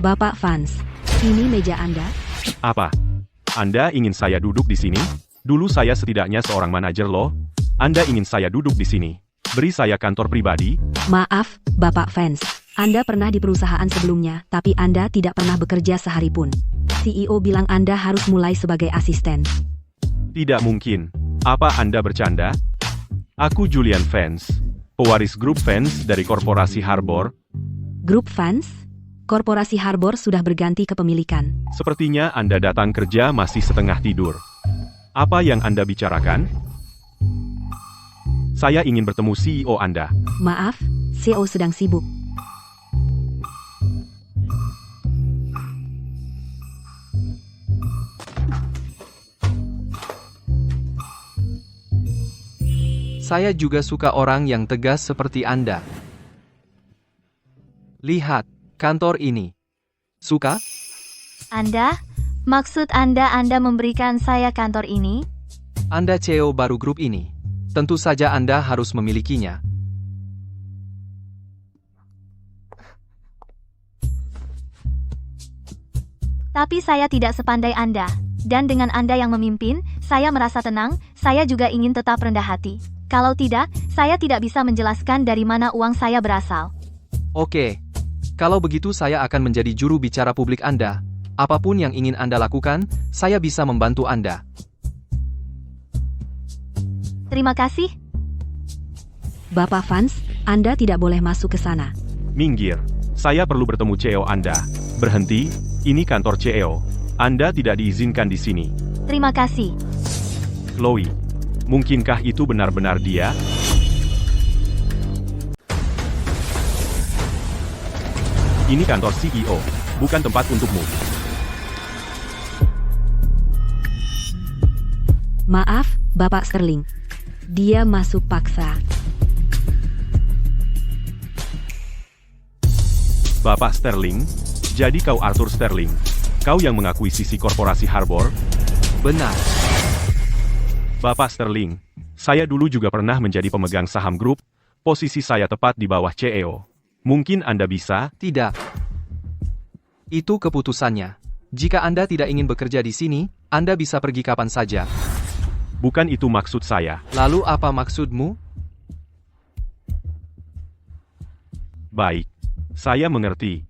Bapak Fans, ini meja Anda. Apa? Anda ingin saya duduk di sini? Dulu saya setidaknya seorang manajer loh. Anda ingin saya duduk di sini? Beri saya kantor pribadi? Maaf, Bapak Fans. Anda pernah di perusahaan sebelumnya, tapi Anda tidak pernah bekerja sehari pun. CEO bilang Anda harus mulai sebagai asisten. Tidak mungkin. Apa Anda bercanda? Aku Julian Fans, pewaris grup fans dari korporasi Harbor. Grup Fans? Korporasi Harbor sudah berganti kepemilikan. Sepertinya Anda datang kerja masih setengah tidur. Apa yang Anda bicarakan? Saya ingin bertemu CEO Anda. Maaf, CEO sedang sibuk. Saya juga suka orang yang tegas seperti Anda. Lihat, kantor ini. Suka? Anda? Maksud Anda memberikan saya kantor ini? Anda CEO baru grup ini. Tentu saja Anda harus memilikinya. Tapi saya tidak sepandai Anda. Dan dengan Anda yang memimpin, saya merasa tenang, saya juga ingin tetap rendah hati. Kalau tidak, saya tidak bisa menjelaskan dari mana uang saya berasal. Oke. Kalau begitu saya akan menjadi juru bicara publik Anda. Apapun yang ingin Anda lakukan, saya bisa membantu Anda. Terima kasih. Bapak Vance, Anda tidak boleh masuk ke sana. Minggir. Saya perlu bertemu CEO Anda. Berhenti, ini kantor CEO. Anda tidak diizinkan di sini. Terima kasih. Chloe, mungkinkah itu benar-benar dia? Ini kantor CEO, bukan tempat untukmu. Maaf, Bapak Sterling. Dia masuk paksa. Bapak Sterling, jadi kau Arthur Sterling. Kau yang mengakuisisi korporasi Harbor? Benar. Bapak Sterling, saya dulu juga pernah menjadi pemegang saham grup, posisi saya tepat di bawah CEO. Mungkin Anda bisa? Tidak. Itu keputusannya. Jika Anda tidak ingin bekerja di sini, Anda bisa pergi kapan saja. Bukan itu maksud saya. Lalu apa maksudmu? Baik, saya mengerti.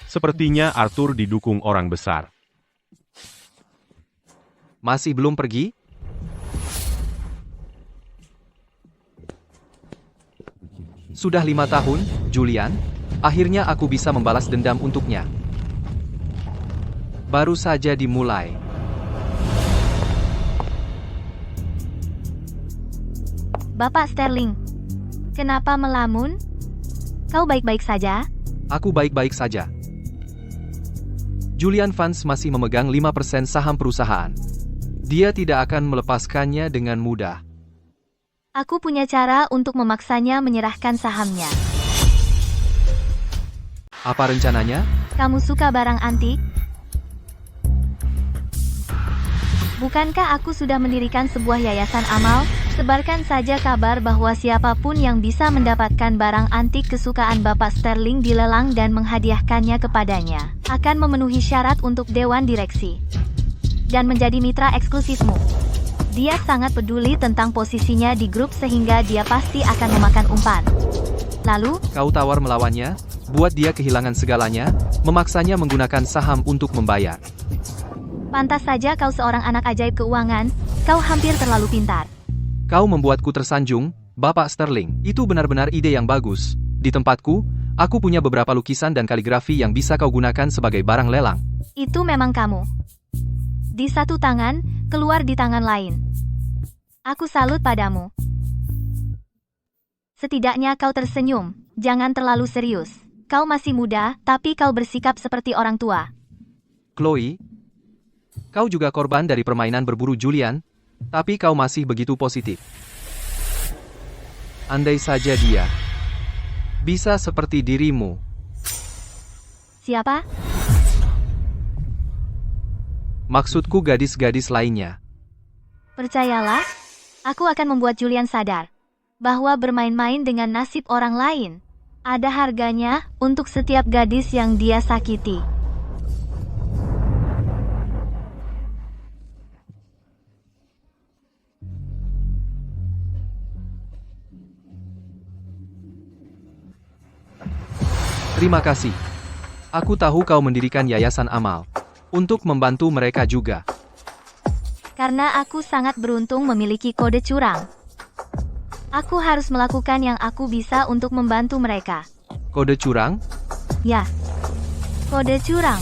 Sepertinya Arthur didukung orang besar. Masih belum pergi? Sudah 5 tahun, Julian. Akhirnya aku bisa membalas dendam untuknya. Baru saja dimulai. Bapak Sterling, kenapa melamun? Kau baik-baik saja? Aku baik-baik saja. Julian Vance masih memegang 5% saham perusahaan. Dia tidak akan melepaskannya dengan mudah. Aku punya cara untuk memaksanya menyerahkan sahamnya. Apa rencananya? Kamu suka barang antik? Bukankah aku sudah mendirikan sebuah yayasan amal? Sebarkan saja kabar bahwa siapapun yang bisa mendapatkan barang antik kesukaan Bapak Sterling dilelang dan menghadiahkannya kepadanya, akan memenuhi syarat untuk Dewan Direksi dan menjadi mitra eksklusifmu. Dia sangat peduli tentang posisinya di grup sehingga dia pasti akan memakan umpan. Lalu, Kau tawar melawannya, buat dia kehilangan segalanya, memaksanya menggunakan saham untuk membayar. pantas saja kau seorang anak ajaib keuangan, kau hampir terlalu pintar. Kau membuatku tersanjung, Bapak Sterling. Itu benar-benar ide yang bagus. Di tempatku, aku punya beberapa lukisan dan kaligrafi yang bisa kau gunakan sebagai barang lelang. Itu memang kamu. Di satu tangan, keluar di tangan lain. Aku salut padamu. Setidaknya kau tersenyum, jangan terlalu serius. Kau masih muda, tapi kau bersikap seperti orang tua. Chloe, kau juga korban dari permainan berburu Julian, tapi kau masih begitu positif. Andai saja dia bisa seperti dirimu. Siapa? Maksudku gadis-gadis lainnya. Percayalah, aku akan membuat Julian sadar bahwa bermain-main dengan nasib orang lain ada harganya untuk setiap gadis yang dia sakiti. Terima kasih. Aku tahu kau mendirikan yayasan amal untuk membantu mereka juga. Karena aku sangat beruntung memiliki kode curang. Aku harus melakukan yang aku bisa untuk membantu mereka. Kode curang? Ya, kode curang.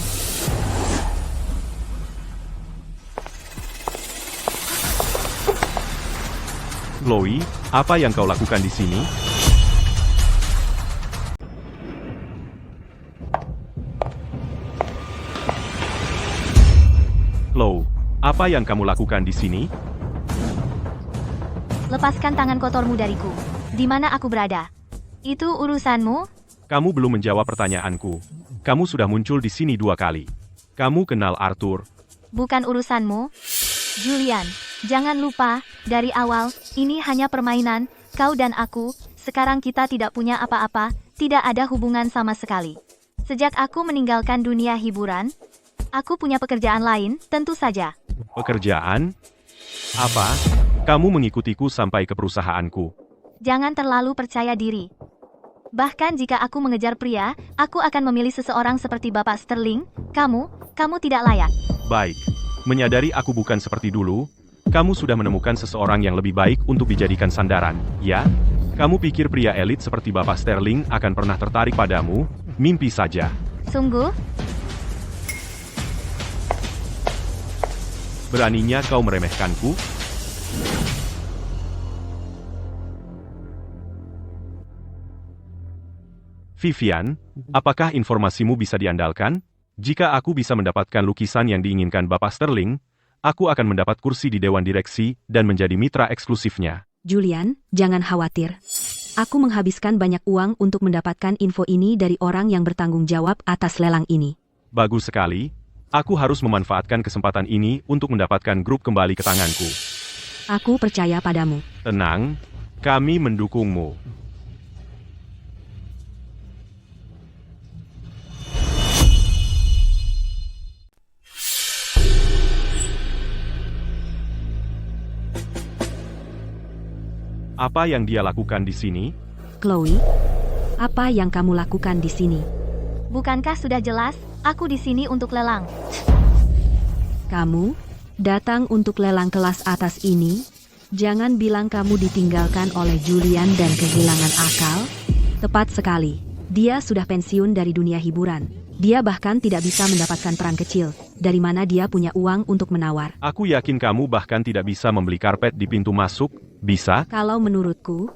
Chloe, apa yang kau lakukan di sini? Chloe, apa yang kamu lakukan di sini? Lepaskan tangan kotormu dariku. Di mana aku berada? Itu urusanmu? Kamu belum menjawab pertanyaanku. Kamu sudah muncul di sini 2 kali. Kamu kenal Arthur? Bukan urusanmu. Julian, jangan lupa, dari awal, ini hanya permainan, kau dan aku, sekarang kita tidak punya apa-apa, tidak ada hubungan sama sekali. Sejak aku meninggalkan dunia hiburan, aku punya pekerjaan lain, tentu saja. Pekerjaan? Apa? Kamu mengikutiku sampai ke perusahaanku. Jangan terlalu percaya diri. Bahkan jika aku mengejar pria, aku akan memilih seseorang seperti Bapak Sterling. Kamu tidak layak. Baik. Menyadari aku bukan seperti dulu, kamu sudah menemukan seseorang yang lebih baik untuk dijadikan sandaran, ya? Kamu pikir pria elit seperti Bapak Sterling akan pernah tertarik padamu? Mimpi saja. Sungguh? Beraninya kau meremehkanku? Vivian, apakah informasimu bisa diandalkan? Jika aku bisa mendapatkan lukisan yang diinginkan Bapak Sterling, aku akan mendapat kursi di Dewan Direksi dan menjadi mitra eksklusifnya. Julian, jangan khawatir. Aku menghabiskan banyak uang untuk mendapatkan info ini dari orang yang bertanggung jawab atas lelang ini. Bagus sekali. Aku harus memanfaatkan kesempatan ini untuk mendapatkan grup kembali ke tanganku. Aku percaya padamu. Tenang, kami mendukungmu. Apa yang dia lakukan di sini? Chloe, apa yang kamu lakukan di sini? Bukankah sudah jelas, aku di sini untuk lelang. Kamu datang untuk lelang kelas atas ini? Jangan bilang kamu ditinggalkan oleh Julian dan kehilangan akal. Tepat sekali. Dia sudah pensiun dari dunia hiburan. Dia bahkan tidak bisa mendapatkan peran kecil. Dari mana dia punya uang untuk menawar? Aku yakin kamu bahkan tidak bisa membeli karpet di pintu masuk. Bisa? Kalau menurutku,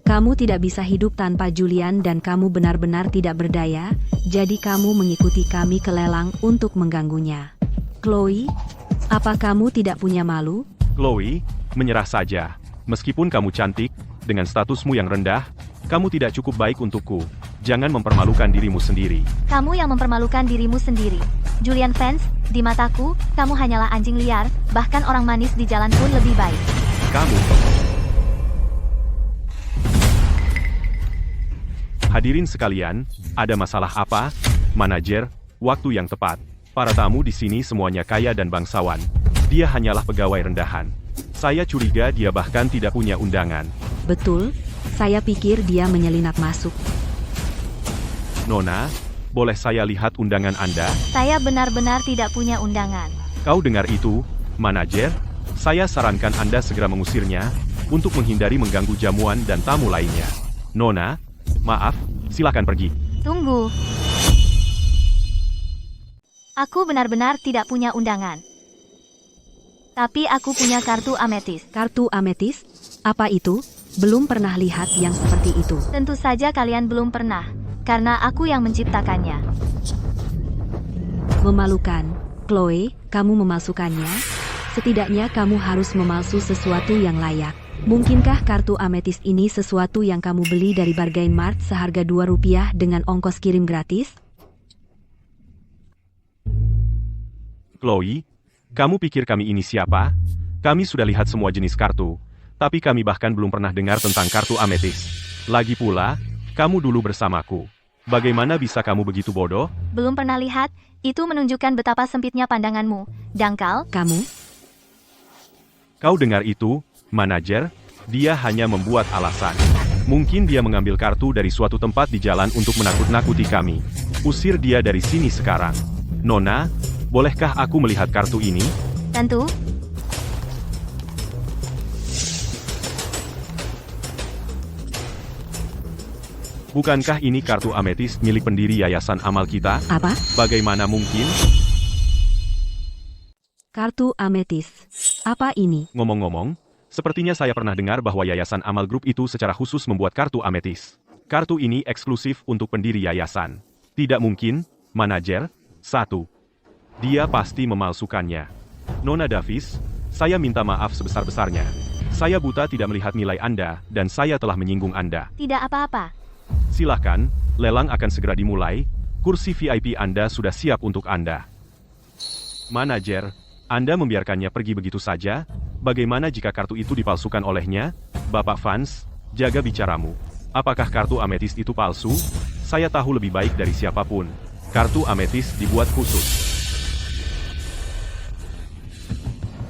kamu tidak bisa hidup tanpa Julian dan kamu benar-benar tidak berdaya, jadi kamu mengikuti kami ke lelang untuk mengganggunya. Chloe, apa kamu tidak punya malu? Chloe, menyerah saja. Meskipun kamu cantik, dengan statusmu yang rendah, kamu tidak cukup baik untukku. Jangan mempermalukan dirimu sendiri. Kamu yang mempermalukan dirimu sendiri. Julian Fans, di mataku, kamu hanyalah anjing liar, bahkan orang manis di jalan pun lebih baik. Kamu. Hadirin sekalian, ada masalah apa? Manajer, waktu yang tepat. Para tamu di sini semuanya kaya dan bangsawan. Dia hanyalah pegawai rendahan. Saya curiga dia bahkan tidak punya undangan. Betul, saya pikir dia menyelinap masuk. Nona, boleh saya lihat undangan Anda? Saya benar-benar tidak punya undangan. Kau dengar itu, manajer? Saya sarankan Anda segera mengusirnya, untuk menghindari mengganggu jamuan dan tamu lainnya. Nona, maaf, silakan pergi. Tunggu. Aku benar-benar tidak punya undangan. Tapi aku punya kartu ametis. Kartu ametis? Apa itu? Belum pernah lihat yang seperti itu. Tentu saja kalian belum pernah, karena aku yang menciptakannya. Memalukan. Chloe, kamu memalsukannya? Setidaknya kamu harus memalsu sesuatu yang layak. Mungkinkah kartu ametis ini sesuatu yang kamu beli dari Bargain Mart seharga Rp2 dengan ongkos kirim gratis? Chloe, kamu pikir kami ini siapa? Kami sudah lihat semua jenis kartu, tapi kami bahkan belum pernah dengar tentang kartu ametis. Lagi pula, kamu dulu bersamaku. Bagaimana bisa kamu begitu bodoh? Belum pernah lihat, itu menunjukkan betapa sempitnya pandanganmu. Dangkal, Kamu? Kau dengar itu, manajer? Dia hanya membuat alasan. Mungkin dia mengambil kartu dari suatu tempat di jalan untuk menakut-nakuti kami. Usir dia dari sini sekarang. Nona, bolehkah aku melihat kartu ini? tentu. Bukankah ini kartu ametis milik pendiri Yayasan Amal kita? Apa? Bagaimana mungkin? Kartu ametis. Apa ini? Ngomong-ngomong, sepertinya saya pernah dengar bahwa Yayasan Amal Group itu secara khusus membuat kartu ametis. Kartu ini eksklusif untuk pendiri yayasan. Tidak mungkin, manajer. 1. Dia pasti memalsukannya. Nona Davis, saya minta maaf sebesar-besarnya. Saya buta tidak melihat nilai Anda, dan saya telah menyinggung Anda. Tidak apa-apa. Silakan, lelang akan segera dimulai. Kursi VIP Anda sudah siap untuk Anda. Manajer, Anda membiarkannya pergi begitu saja? Bagaimana jika kartu itu dipalsukan olehnya? Bapak Fans, jaga bicaramu. Apakah kartu ametis itu palsu? Saya tahu lebih baik dari siapapun. Kartu ametis dibuat khusus.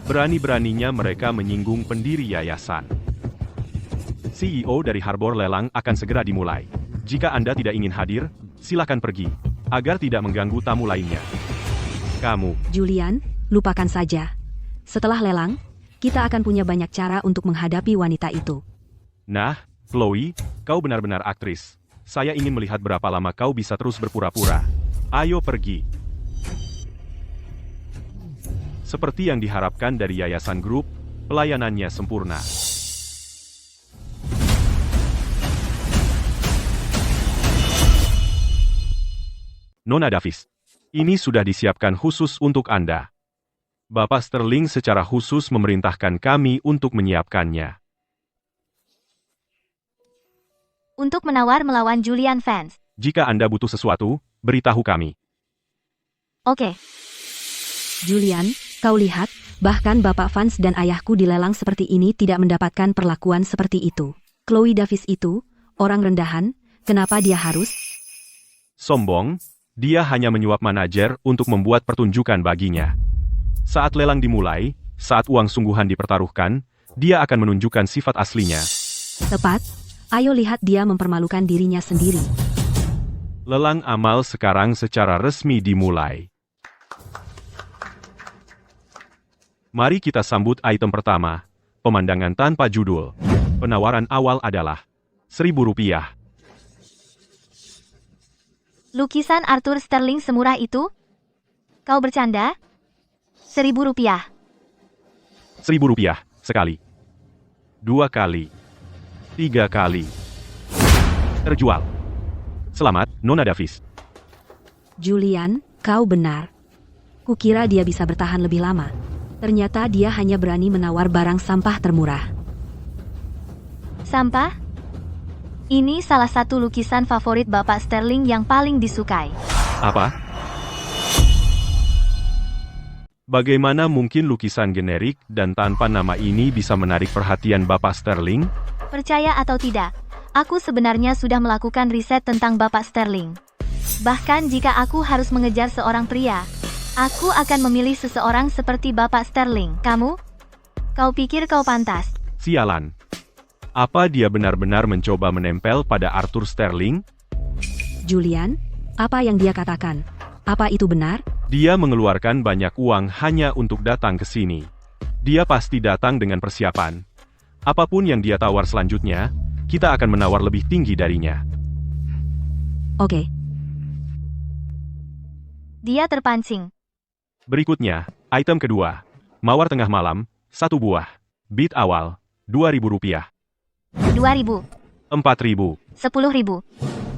Berani-beraninya mereka menyinggung pendiri yayasan. CEO dari Harbor Lelang akan segera dimulai. Jika Anda tidak ingin hadir, silakan pergi, agar tidak mengganggu tamu lainnya. Kamu, Julian, lupakan saja. Setelah lelang, kita akan punya banyak cara untuk menghadapi wanita itu. Nah, Chloe, kau benar-benar aktris. Saya ingin melihat berapa lama kau bisa terus berpura-pura. Ayo pergi. Seperti yang diharapkan dari Yayasan Grup, pelayanannya sempurna. Nona Davis, ini sudah disiapkan khusus untuk Anda. Bapak Sterling secara khusus memerintahkan kami untuk menyiapkannya. Untuk menawar melawan Julian Vance. Jika Anda butuh sesuatu, beritahu kami. Oke. Julian, kau lihat, bahkan Bapak Vance dan ayahku dilelang seperti ini tidak mendapatkan perlakuan seperti itu. Chloe Davis itu, orang rendahan, kenapa dia harus? Sombong, dia hanya menyuap manajer untuk membuat pertunjukan baginya. Saat lelang dimulai, saat uang sungguhan dipertaruhkan, dia akan menunjukkan sifat aslinya. Tepat, ayo lihat dia mempermalukan dirinya sendiri. Lelang amal sekarang secara resmi dimulai. Mari kita sambut item pertama, pemandangan tanpa judul. Penawaran awal adalah Rp1.000. Lukisan Arthur Sterling semurah itu? Kau bercanda? Rp1.000. Rp1.000 sekali. 2 kali. 3 kali. Terjual. Selamat, Nona Davis. Julian, kau benar. Kukira dia bisa bertahan lebih lama. Ternyata dia hanya berani menawar barang sampah termurah. Sampah? Ini salah satu lukisan favorit Bapak Sterling yang paling disukai. Apa? Bagaimana mungkin lukisan generik dan tanpa nama ini bisa menarik perhatian Bapak Sterling? Percaya atau tidak, aku sebenarnya sudah melakukan riset tentang Bapak Sterling. Bahkan jika aku harus mengejar seorang pria, aku akan memilih seseorang seperti Bapak Sterling. Kamu? Kau pikir kau pantas? Sialan. Apa dia benar-benar mencoba menempel pada Arthur Sterling? Julian, apa yang dia katakan? Apa itu benar? Dia mengeluarkan banyak uang hanya untuk datang ke sini. Dia pasti datang dengan persiapan. Apapun yang dia tawar selanjutnya, kita akan menawar lebih tinggi darinya. Oke. Dia terpancing. Berikutnya, item kedua. Mawar tengah malam, 1 buah. Bid awal, Rp2.000. 2.000. 4.000. 10.000.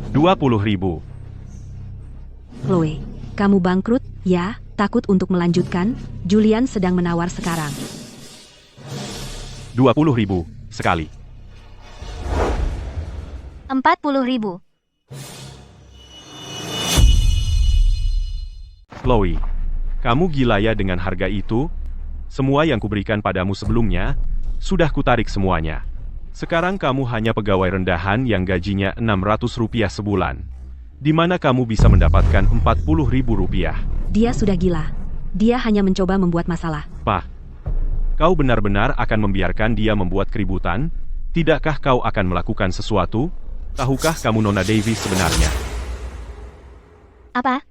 20.000. Chloe, kamu bangkrut, ya? Takut untuk melanjutkan? Julian sedang menawar sekarang. 20.000 sekali. 40.000. Chloe, kamu gila ya dengan harga itu? Semua yang kuberikan padamu sebelumnya, sudah kutarik semuanya. Sekarang kamu hanya pegawai rendahan yang gajinya Rp600 sebulan. Di mana kamu bisa mendapatkan Rp40.000? Dia sudah gila. Dia hanya mencoba membuat masalah. Pak, kau benar-benar akan membiarkan dia membuat keributan? Tidakkah kau akan melakukan sesuatu? Tahukah kamu Nona Davis sebenarnya? Apa?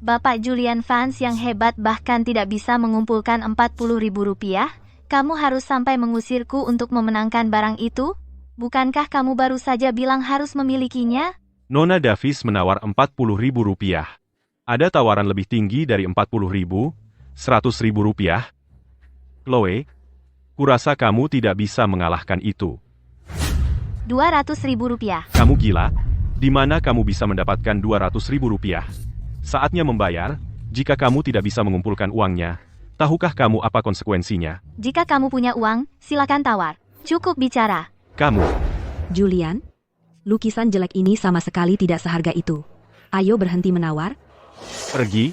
Bapak Julian Vance yang hebat bahkan tidak bisa mengumpulkan Rp40.000? Kamu harus sampai mengusirku untuk memenangkan barang itu? Bukankah kamu baru saja bilang harus memilikinya? Nona Davis menawar Rp40.000. Ada tawaran lebih tinggi dari Rp40.000? Rp100.000? Chloe, kurasa kamu tidak bisa mengalahkan itu. Rp200.000. Kamu gila? Di mana kamu bisa mendapatkan Rp200.000? Saatnya membayar. Jika kamu tidak bisa mengumpulkan uangnya, tahukah kamu apa konsekuensinya? Jika kamu punya uang, silakan tawar. Cukup bicara. Kamu. Julian, lukisan jelek ini sama sekali tidak seharga itu. Ayo berhenti menawar. Pergi.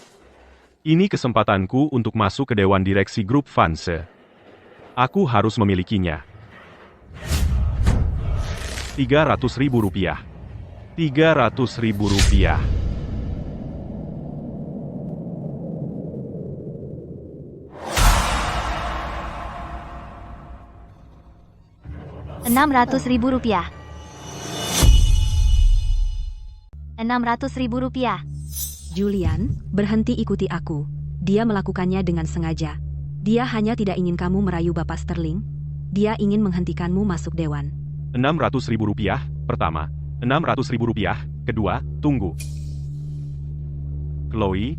Ini kesempatanku untuk masuk ke Dewan Direksi Grup Vance. Aku harus memilikinya. Rp300.000. Rp300.000. Rp600.000. Rp600.000. Julian, berhenti ikuti aku. Dia melakukannya dengan sengaja. Dia hanya tidak ingin kamu merayu Bapak Sterling. Dia ingin menghentikanmu masuk dewan. Rp600.000, pertama. Rp600.000, kedua, tunggu. Chloe,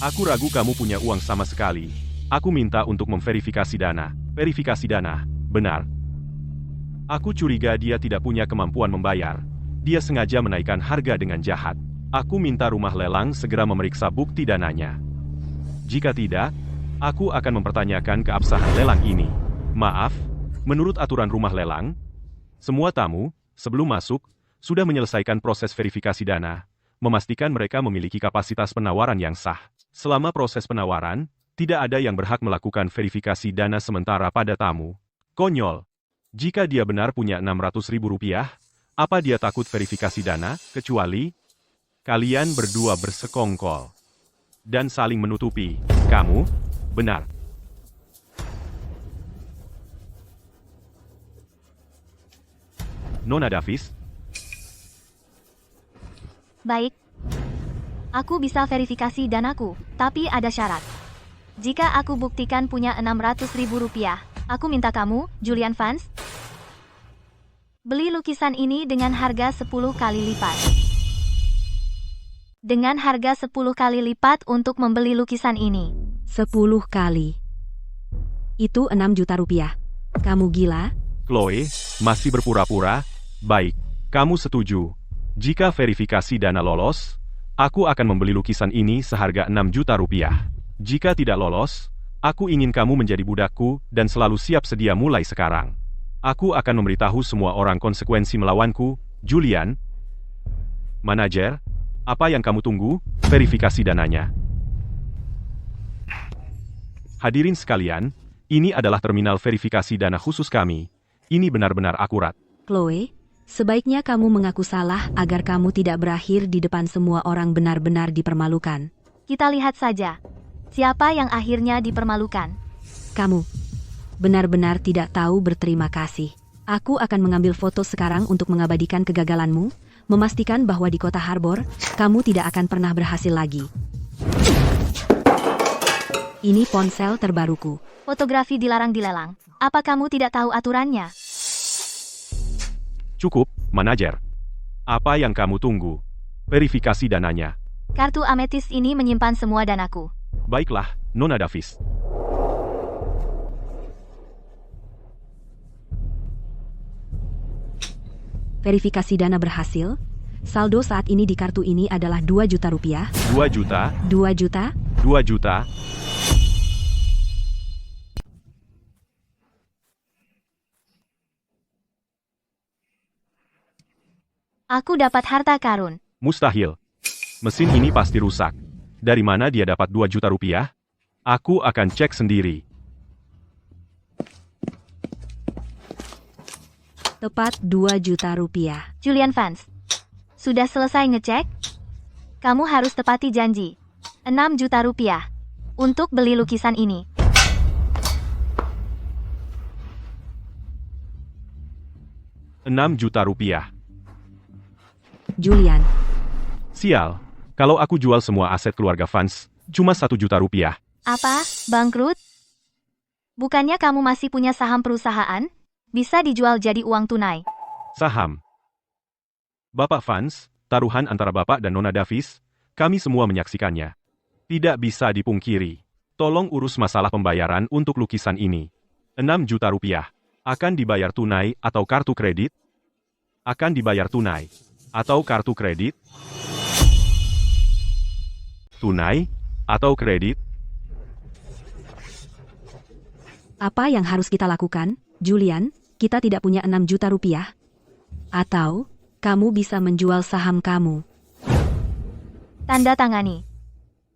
aku ragu kamu punya uang sama sekali. Aku minta untuk memverifikasi dana. Verifikasi dana, benar. Aku curiga dia tidak punya kemampuan membayar. Dia sengaja menaikkan harga dengan jahat. Aku minta rumah lelang segera memeriksa bukti dananya. Jika tidak, aku akan mempertanyakan keabsahan lelang ini. Maaf, menurut aturan rumah lelang, semua tamu, sebelum masuk, sudah menyelesaikan proses verifikasi dana, memastikan mereka memiliki kapasitas penawaran yang sah. Selama proses penawaran, tidak ada yang berhak melakukan verifikasi dana sementara pada tamu. Konyol. Jika dia benar punya Rp600.000, apa dia takut verifikasi dana, kecuali kalian berdua bersekongkol dan saling menutupi. Kamu benar. Nona Davis, Baik. Aku bisa verifikasi danaku, tapi ada syarat. Jika aku buktikan punya Rp600.000, aku minta kamu, Julian Vance, beli lukisan ini dengan harga 10 kali lipat. Dengan harga 10 kali lipat untuk membeli lukisan ini. 10 kali. Itu 6 juta rupiah. Kamu gila? Chloe, masih berpura-pura? Baik, kamu setuju. Jika verifikasi dana lolos, aku akan membeli lukisan ini seharga 6 juta rupiah. Jika tidak lolos, aku ingin kamu menjadi budakku dan selalu siap sedia mulai sekarang. Aku akan memberitahu semua orang konsekuensi melawanku, Julian. Manajer, apa yang kamu tunggu? Verifikasi dananya. Hadirin sekalian, ini adalah terminal verifikasi dana khusus kami. Ini benar-benar akurat. Chloe, sebaiknya kamu mengaku salah agar kamu tidak berakhir di depan semua orang benar-benar dipermalukan. Kita lihat saja. Siapa yang akhirnya dipermalukan? Kamu benar-benar tidak tahu berterima kasih. Aku akan mengambil foto sekarang untuk mengabadikan kegagalanmu, memastikan bahwa di kota Harbor, kamu tidak akan pernah berhasil lagi. Ini ponsel terbaruku. Fotografi dilarang dilelang. Apa kamu tidak tahu aturannya? Cukup, manajer. Apa yang kamu tunggu? Verifikasi dananya. Kartu ametis ini menyimpan semua danaku. Baiklah, Nona Davis. Verifikasi dana berhasil. Saldo saat ini di kartu ini adalah 2 juta rupiah. 2 juta, 2 juta. 2 juta. Aku dapat harta karun. Mustahil. Mesin ini pasti rusak. Dari mana dia dapat 2 juta rupiah? Aku akan cek sendiri. Tepat 2 juta rupiah. Julian Vance, sudah selesai ngecek? Kamu harus tepati janji. 6 juta rupiah untuk beli lukisan ini. Rp6 juta. Julian, Sial. Kalau aku jual semua aset keluarga Vance, cuma 1 juta rupiah. Apa? Bangkrut? Bukannya kamu masih punya saham perusahaan? Bisa dijual jadi uang tunai. Saham. Bapak Vance, taruhan antara Bapak dan Nona Davis, kami semua menyaksikannya. Tidak bisa dipungkiri. Tolong urus masalah pembayaran untuk lukisan ini. 6 juta rupiah. Akan dibayar tunai atau kartu kredit? Akan dibayar tunai. Atau kartu kredit? Tunai atau kredit? apa yang harus kita lakukan, Julian? Kita tidak punya 6 juta rupiah. Atau, kamu bisa menjual saham kamu. Tanda tangani.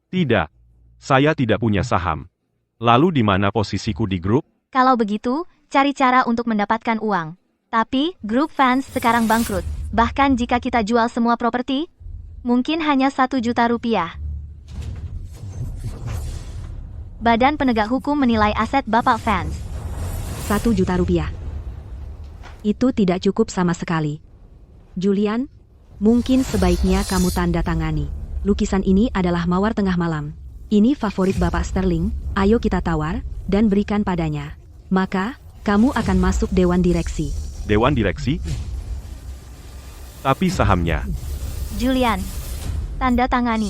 Tidak. Saya tidak punya saham. Lalu di mana posisiku di grup? Kalau begitu, cari cara untuk mendapatkan uang. Tapi, grup fans sekarang bangkrut. Bahkan jika kita jual semua properti, mungkin hanya 1 juta rupiah. Badan Penegak Hukum menilai aset Bapak fans. 1 juta rupiah. Itu tidak cukup sama sekali. Julian, mungkin sebaiknya kamu tanda tangani. Lukisan ini adalah Mawar Tengah Malam. Ini favorit Bapak Sterling, ayo kita tawar, dan berikan padanya. Maka, kamu akan masuk Dewan Direksi. Dewan Direksi? Tapi sahamnya. Julian, tanda tangani.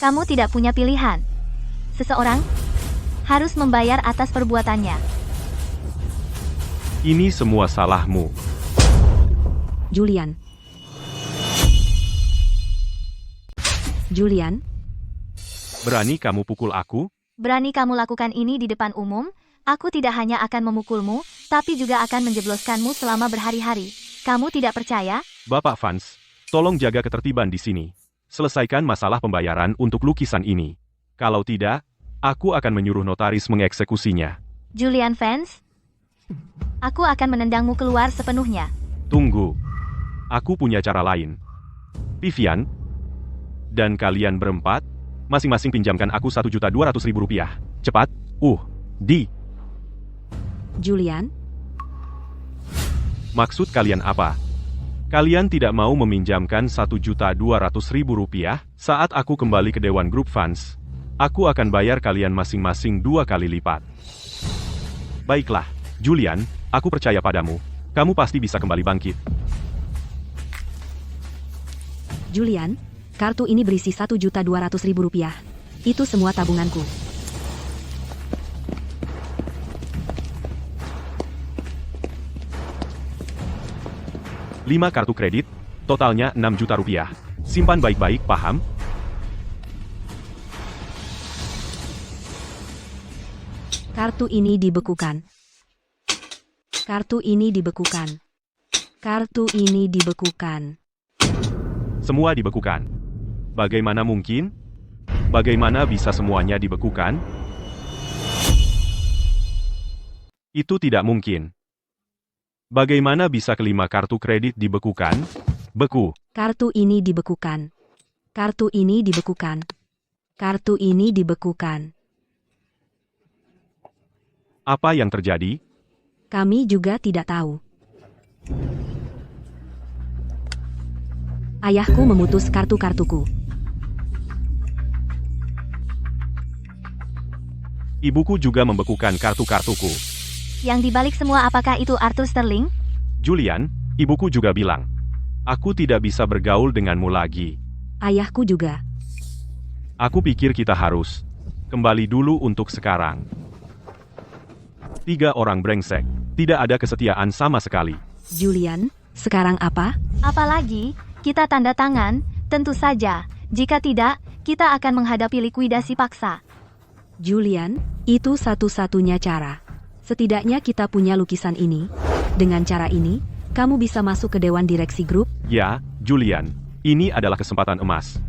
Kamu tidak punya pilihan. Seseorang harus membayar atas perbuatannya. Ini semua salahmu. Julian. Julian, Berani kamu pukul aku? Berani kamu lakukan ini di depan umum? Aku tidak hanya akan memukulmu, tapi juga akan menjebloskanmu selama berhari-hari. Kamu tidak percaya? Bapak Vance, tolong jaga ketertiban di sini. Selesaikan masalah pembayaran untuk lukisan ini. Kalau tidak, aku akan menyuruh notaris mengeksekusinya. Julian Vance, aku akan menendangmu keluar sepenuhnya. Tunggu. Aku punya cara lain. Vivian, dan kalian berempat, masing-masing pinjamkan aku Rp1.200.000. Cepat, di. Julian, Maksud kalian apa? Kalian tidak mau meminjamkan Rp1.200.000 saat aku kembali ke Dewan Grup Vance. Aku akan bayar kalian masing-masing 2 kali lipat. Baiklah, Julian, aku percaya padamu. Kamu pasti bisa kembali bangkit. Julian, kartu ini berisi Rp1.200.000. Itu semua tabunganku. Lima kartu kredit, totalnya Rp6 juta. Simpan baik-baik, paham? Kartu ini dibekukan. Kartu ini dibekukan. Kartu ini dibekukan. Semua dibekukan. Bagaimana mungkin? Bagaimana bisa semuanya dibekukan? Itu tidak mungkin. Bagaimana bisa kelima kartu kredit dibekukan? Beku. Kartu ini dibekukan. Kartu ini dibekukan. Kartu ini dibekukan. Apa yang terjadi? Kami juga tidak tahu. Ayahku memutus kartu-kartuku. Ibuku juga membekukan kartu-kartuku. Yang dibalik semua apakah itu Arthur Sterling? Julian, ibuku juga bilang, aku tidak bisa bergaul denganmu lagi. Ayahku juga. Aku pikir kita harus kembali dulu untuk sekarang. 3 orang brengsek, tidak ada kesetiaan sama sekali. Julian, sekarang apa? Apalagi, kita tanda tangan, tentu saja. Jika tidak, kita akan menghadapi likuidasi paksa. Julian, itu satu-satunya cara. Setidaknya kita punya lukisan ini. Dengan cara ini, kamu bisa masuk ke Dewan Direksi Grup. Ya, Julian, ini adalah kesempatan emas.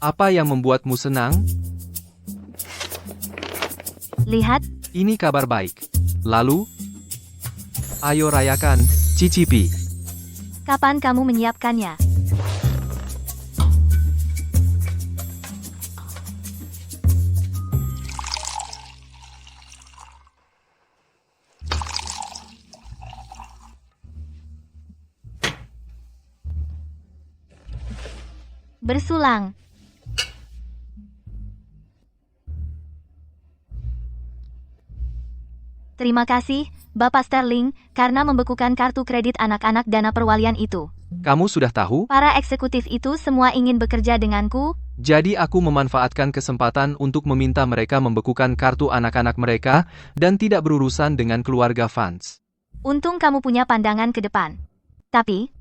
Apa yang membuatmu senang? Lihat, Ini kabar baik. Lalu, ayo rayakan, cicipi. kapan kamu menyiapkannya? Bersulang. Terima kasih, Bapak Sterling, karena membekukan kartu kredit anak-anak dana perwalian itu. Kamu sudah tahu? Para eksekutif itu semua ingin bekerja denganku. Jadi aku memanfaatkan kesempatan untuk meminta mereka membekukan kartu anak-anak mereka dan tidak berurusan dengan keluarga Vance. Untung kamu punya pandangan ke depan. Tapi,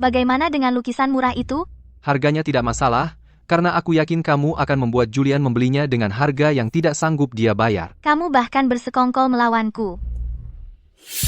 bagaimana dengan lukisan murah itu? Harganya tidak masalah, karena aku yakin kamu akan membuat Julian membelinya dengan harga yang tidak sanggup dia bayar. Kamu bahkan bersekongkol melawanku.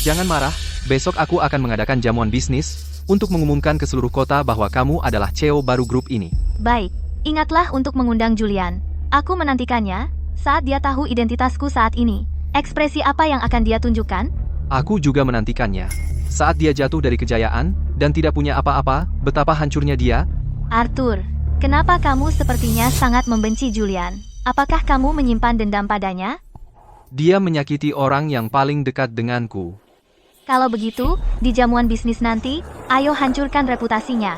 Jangan marah, besok aku akan mengadakan jamuan bisnis untuk mengumumkan ke seluruh kota bahwa kamu adalah CEO baru grup ini. Baik, Ingatlah untuk mengundang Julian. Aku menantikannya, saat dia tahu identitasku saat ini. Ekspresi apa yang akan dia tunjukkan? Aku juga menantikannya. Saat dia jatuh dari kejayaan, dan tidak punya apa-apa, betapa hancurnya dia. Arthur, kenapa kamu sepertinya sangat membenci Julian? Apakah kamu menyimpan dendam padanya? Dia menyakiti orang yang paling dekat denganku. Kalau begitu, di jamuan bisnis nanti, ayo hancurkan reputasinya.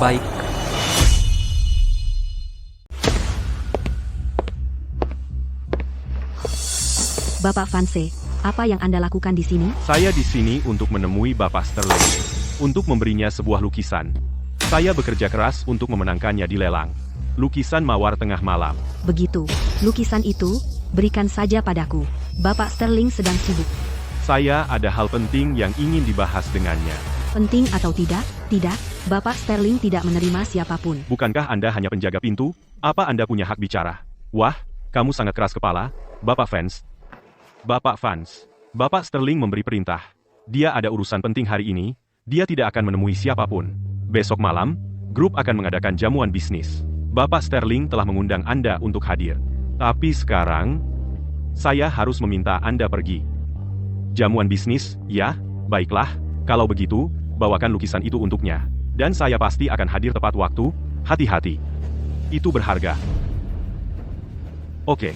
Baik. Bapak Vance, apa yang Anda lakukan di sini? Saya di sini untuk menemui Bapak Sterling. Untuk memberinya sebuah lukisan. Saya bekerja keras untuk memenangkannya di lelang. Lukisan Mawar Tengah Malam. Begitu, lukisan itu, berikan saja padaku. Bapak Sterling sedang sibuk. Saya ada hal penting yang ingin dibahas dengannya. Penting atau tidak? Tidak, Bapak Sterling tidak menerima siapapun. Bukankah Anda hanya penjaga pintu? Apa Anda punya hak bicara? Wah, kamu sangat keras kepala, Bapak Vance. Bapak Vance. Bapak Sterling memberi perintah. Dia ada urusan penting hari ini, dia tidak akan menemui siapapun. Besok malam, grup akan mengadakan jamuan bisnis. Bapak Sterling telah mengundang Anda untuk hadir. Tapi sekarang, saya harus meminta Anda pergi. Jamuan bisnis, ya? Baiklah, kalau begitu, bawakan lukisan itu untuknya. Dan saya pasti akan hadir tepat waktu, hati-hati. Itu berharga. Oke.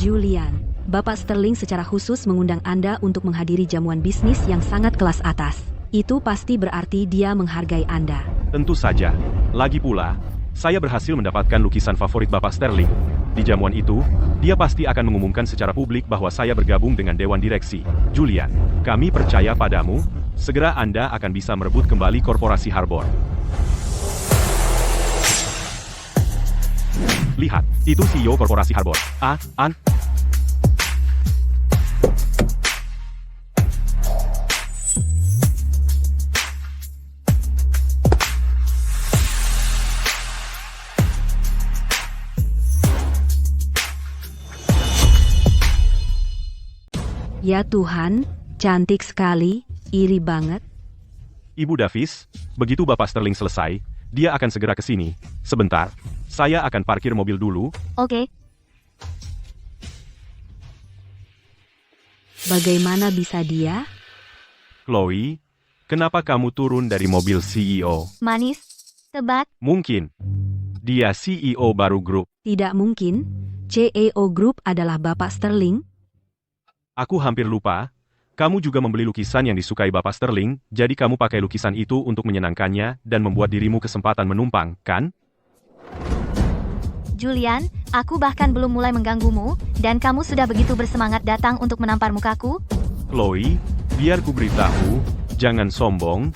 Julian, Bapak Sterling secara khusus mengundang Anda untuk menghadiri jamuan bisnis yang sangat kelas atas. Itu pasti berarti dia menghargai Anda. Tentu saja. Lagi pula, saya berhasil mendapatkan lukisan favorit Bapak Sterling. Di jamuan itu, dia pasti akan mengumumkan secara publik bahwa saya bergabung dengan Dewan Direksi. Julian, kami percaya padamu, segera Anda akan bisa merebut kembali korporasi Harbor. Lihat, itu CEO korporasi Harbor. Ya Tuhan, cantik sekali, iri banget. Ibu Davis, begitu Bapak Sterling selesai, dia akan segera ke sini. Sebentar, saya akan parkir mobil dulu. Oke. Bagaimana bisa dia? Chloe, kenapa kamu turun dari mobil CEO? Manis. Tebak. Mungkin. Dia CEO baru grup. Tidak mungkin. CEO Group adalah Bapak Sterling. Aku hampir lupa. Kamu juga membeli lukisan yang disukai Bapak Sterling, jadi kamu pakai lukisan itu untuk menyenangkannya dan membuat dirimu kesempatan menumpang, kan? Julian, aku bahkan belum mulai mengganggumu, dan kamu sudah begitu bersemangat datang untuk menampar mukaku? Chloe, biar ku beritahu, jangan sombong.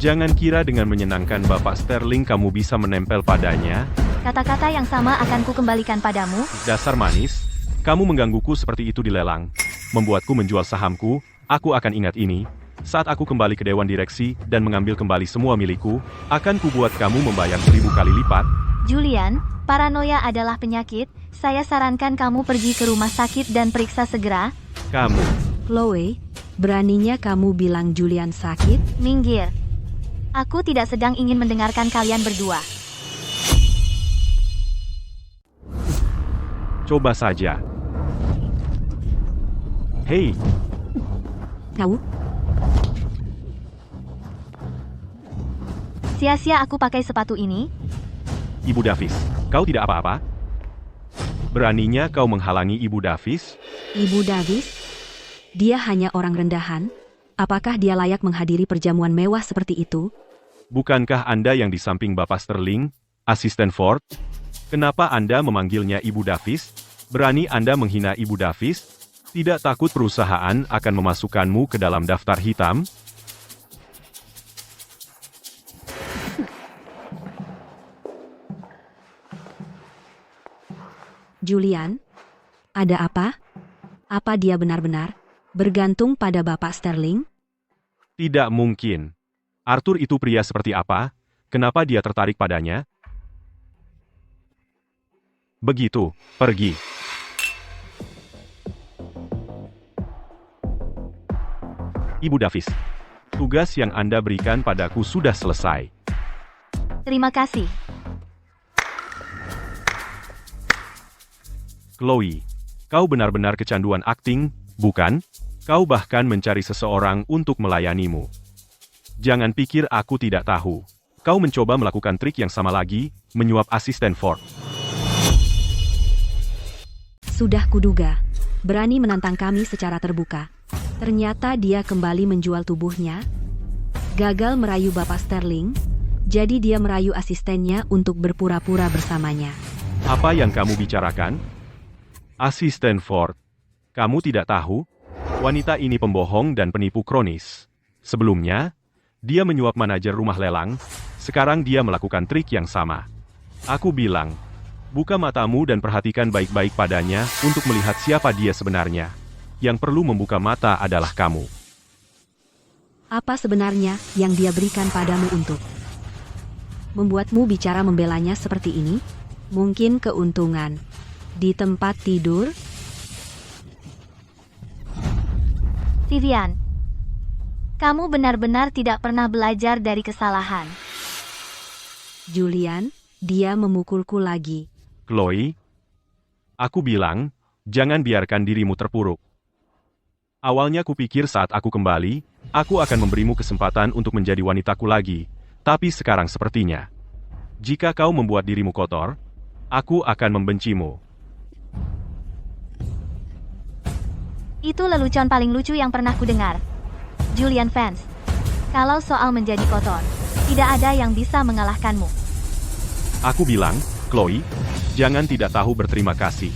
Jangan kira dengan menyenangkan Bapak Sterling kamu bisa menempel padanya. Kata-kata yang sama akan ku kembalikan padamu. Dasar manis, kamu menggangguku seperti itu di lelang. Membuatku menjual sahamku, aku akan ingat ini. Saat aku kembali ke Dewan Direksi dan mengambil kembali semua milikku, akan kubuat kamu membayar 1000 kali lipat. Julian, paranoia adalah penyakit. Saya sarankan kamu pergi ke rumah sakit dan periksa segera. Kamu, Chloe, beraninya kamu bilang Julian sakit? Minggir. Aku tidak sedang ingin mendengarkan kalian berdua. coba saja. Hei, Tahu? Sia-sia aku pakai sepatu ini. Ibu Davis, kau tidak apa-apa? Beraninya kau menghalangi Ibu Davis? Ibu Davis? Dia hanya orang rendahan. Apakah dia layak menghadiri perjamuan mewah seperti itu? Bukankah Anda yang di samping Bapak Sterling, asisten Ford? Kenapa Anda memanggilnya Ibu Davis? Berani Anda menghina Ibu Davis? Tidak takut perusahaan akan memasukkanmu ke dalam daftar hitam? Julian? Ada apa? Apa dia benar-benar bergantung pada Bapak Sterling? Tidak mungkin. Arthur itu pria seperti apa? Kenapa dia tertarik padanya? Begitu, pergi. Ibu Davis. Tugas yang Anda berikan padaku sudah selesai. Terima kasih. Chloe, kau benar-benar kecanduan akting, bukan? Kau bahkan mencari seseorang untuk melayanimu. Jangan pikir aku tidak tahu. Kau mencoba melakukan trik yang sama lagi, menyuap asisten Ford. Sudah kuduga. Berani menantang kami secara terbuka. Ternyata dia kembali menjual tubuhnya. Gagal merayu Bapak Sterling, jadi dia merayu asistennya untuk berpura-pura bersamanya. Apa yang kamu bicarakan? Asisten Ford. Kamu tidak tahu? Wanita ini pembohong dan penipu kronis. Sebelumnya, dia menyuap manajer rumah lelang. Sekarang dia melakukan trik yang sama. Aku bilang, buka matamu dan perhatikan baik-baik padanya untuk melihat siapa dia sebenarnya. Yang perlu membuka mata adalah kamu. Apa sebenarnya yang dia berikan padamu untuk membuatmu bicara membelanya seperti ini? Mungkin keuntungan di tempat tidur? Vivian, kamu benar-benar tidak pernah belajar dari kesalahan. Julian, dia memukulku lagi. Chloe, aku bilang, jangan biarkan dirimu terpuruk. Awalnya kupikir saat aku kembali, aku akan memberimu kesempatan untuk menjadi wanitaku lagi, tapi sekarang sepertinya, jika kau membuat dirimu kotor, aku akan membencimu. Itu lelucon paling lucu yang pernah kudengar. Julian Vance, kalau soal menjadi kotor, tidak ada yang bisa mengalahkanmu. Aku bilang, Chloe, jangan tidak tahu berterima kasih.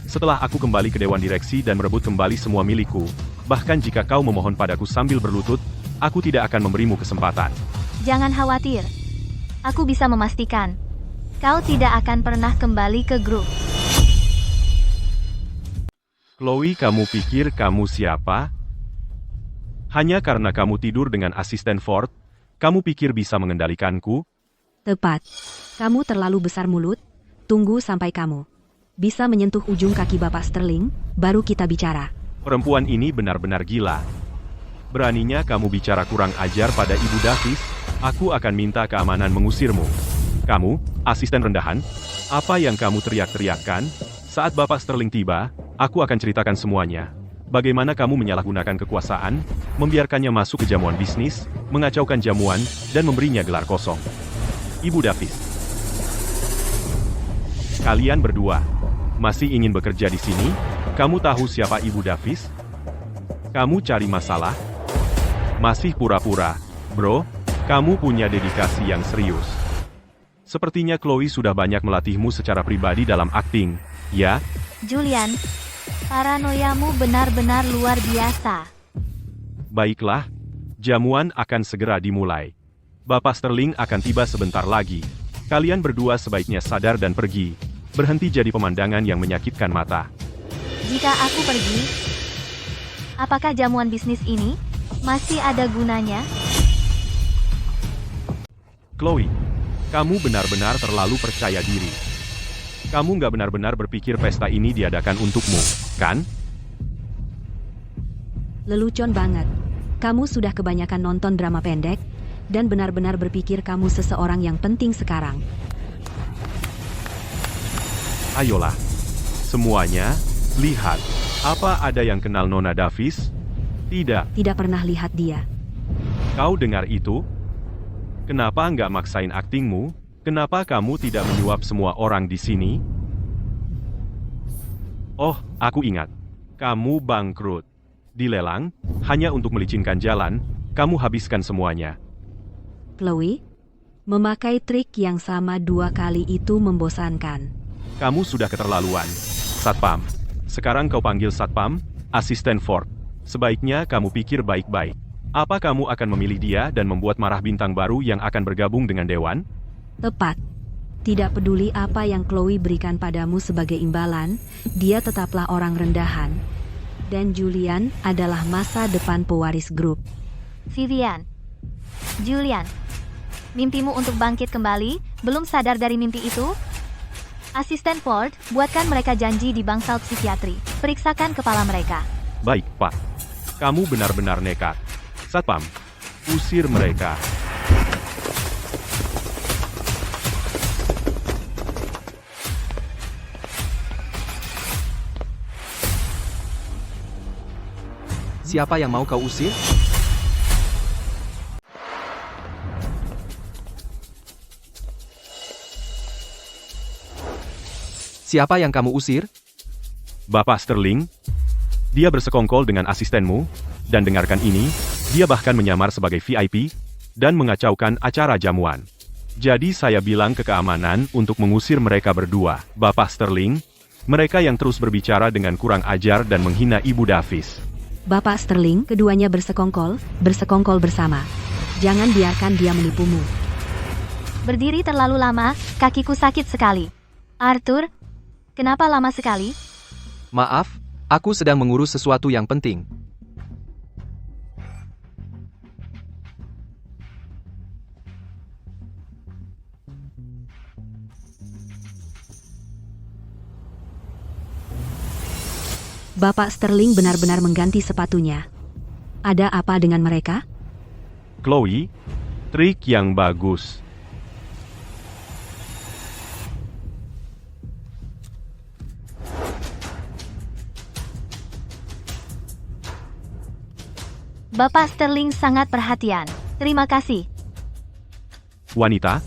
Setelah aku kembali ke Dewan Direksi dan merebut kembali semua milikku, bahkan jika kau memohon padaku sambil berlutut, aku tidak akan memberimu kesempatan. Jangan khawatir. Aku bisa memastikan, kau tidak akan pernah kembali ke grup. Chloe, kamu pikir kamu siapa? Hanya karena kamu tidur dengan asisten Ford, kamu pikir bisa mengendalikanku? Tepat. Kamu terlalu besar mulut. Tunggu sampai kamu bisa menyentuh ujung kaki Bapak Sterling, baru kita bicara. Perempuan ini benar-benar gila. Beraninya kamu bicara kurang ajar pada Ibu Davis, aku akan minta keamanan mengusirmu. Kamu, asisten rendahan, apa yang kamu teriak-teriakkan? Saat Bapak Sterling tiba, aku akan ceritakan semuanya. Bagaimana kamu menyalahgunakan kekuasaan, membiarkannya masuk ke jamuan bisnis, mengacaukan jamuan, dan memberinya gelar kosong. Ibu Davis. Kalian berdua, masih ingin bekerja di sini? Kamu tahu siapa Ibu Davis? Kamu cari masalah? Masih pura-pura, bro? Kamu punya dedikasi yang serius. Sepertinya Chloe sudah banyak melatihmu secara pribadi dalam akting, ya? Julian, paranoiamu benar-benar luar biasa. Baiklah, jamuan akan segera dimulai. Bapak Sterling akan tiba sebentar lagi. Kalian berdua sebaiknya sadar dan pergi. Berhenti jadi pemandangan yang menyakitkan mata. Jika aku pergi, apakah jamuan bisnis ini masih ada gunanya? Chloe, kamu benar-benar terlalu percaya diri. Kamu nggak benar-benar berpikir pesta ini diadakan untukmu, kan? Lelucon banget. Kamu sudah kebanyakan nonton drama pendek, dan benar-benar berpikir kamu seseorang yang penting sekarang. Ayolah, semuanya, lihat. Apa ada yang kenal Nona Davis? Tidak. Tidak pernah lihat dia. Kau dengar itu? Kenapa nggak maksain aktingmu? Kenapa kamu tidak menyuap semua orang di sini? Oh, aku ingat. Kamu bangkrut. Dilelang, hanya untuk melicinkan jalan, kamu habiskan semuanya. Chloe, memakai trik yang sama 2 kali itu membosankan. Kamu sudah keterlaluan. Satpam. Sekarang kau panggil Satpam, asisten Ford. Sebaiknya kamu pikir baik-baik. Apa kamu akan memilih dia dan membuat marah bintang baru yang akan bergabung dengan Dewan? Tepat. Tidak peduli apa yang Chloe berikan padamu sebagai imbalan, dia tetaplah orang rendahan. Dan Julian adalah masa depan pewaris grup. Vivian, Julian, mimpimu untuk bangkit kembali, belum sadar dari mimpi itu? Asisten Ford, buatkan mereka janji di bangsal psikiatri. Periksakan kepala mereka. Baik, Pak. Kamu benar-benar nekat. Satpam, usir mereka. Siapa yang mau kau usir? Siapa yang kamu usir? Bapak Sterling, dia bersekongkol dengan asistenmu, dan dengarkan ini, dia bahkan menyamar sebagai VIP, dan mengacaukan acara jamuan. Jadi saya bilang ke keamanan untuk mengusir mereka berdua. Bapak Sterling, mereka yang terus berbicara dengan kurang ajar dan menghina Ibu Davis. Bapak Sterling, keduanya bersekongkol bersama. Jangan biarkan dia menipumu. Berdiri terlalu lama, kakiku sakit sekali. Arthur, kenapa lama sekali? Maaf, aku sedang mengurus sesuatu yang penting. Bapak Sterling benar-benar mengganti sepatunya. Ada apa dengan mereka? Chloe, trik yang bagus. Bapak Sterling sangat perhatian. Terima kasih. Wanita,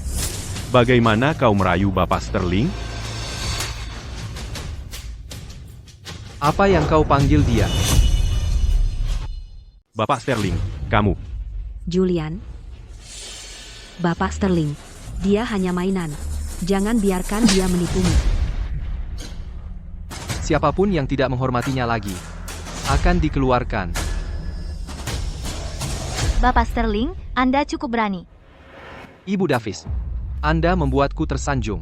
bagaimana kau merayu Bapak Sterling? Apa yang kau panggil dia? Bapak Sterling, kamu. Julian. Bapak Sterling, dia hanya mainan. Jangan biarkan dia menipumu. Siapapun yang tidak menghormatinya lagi akan dikeluarkan. Bapak Sterling, Anda cukup berani. Ibu Davis, Anda membuatku tersanjung.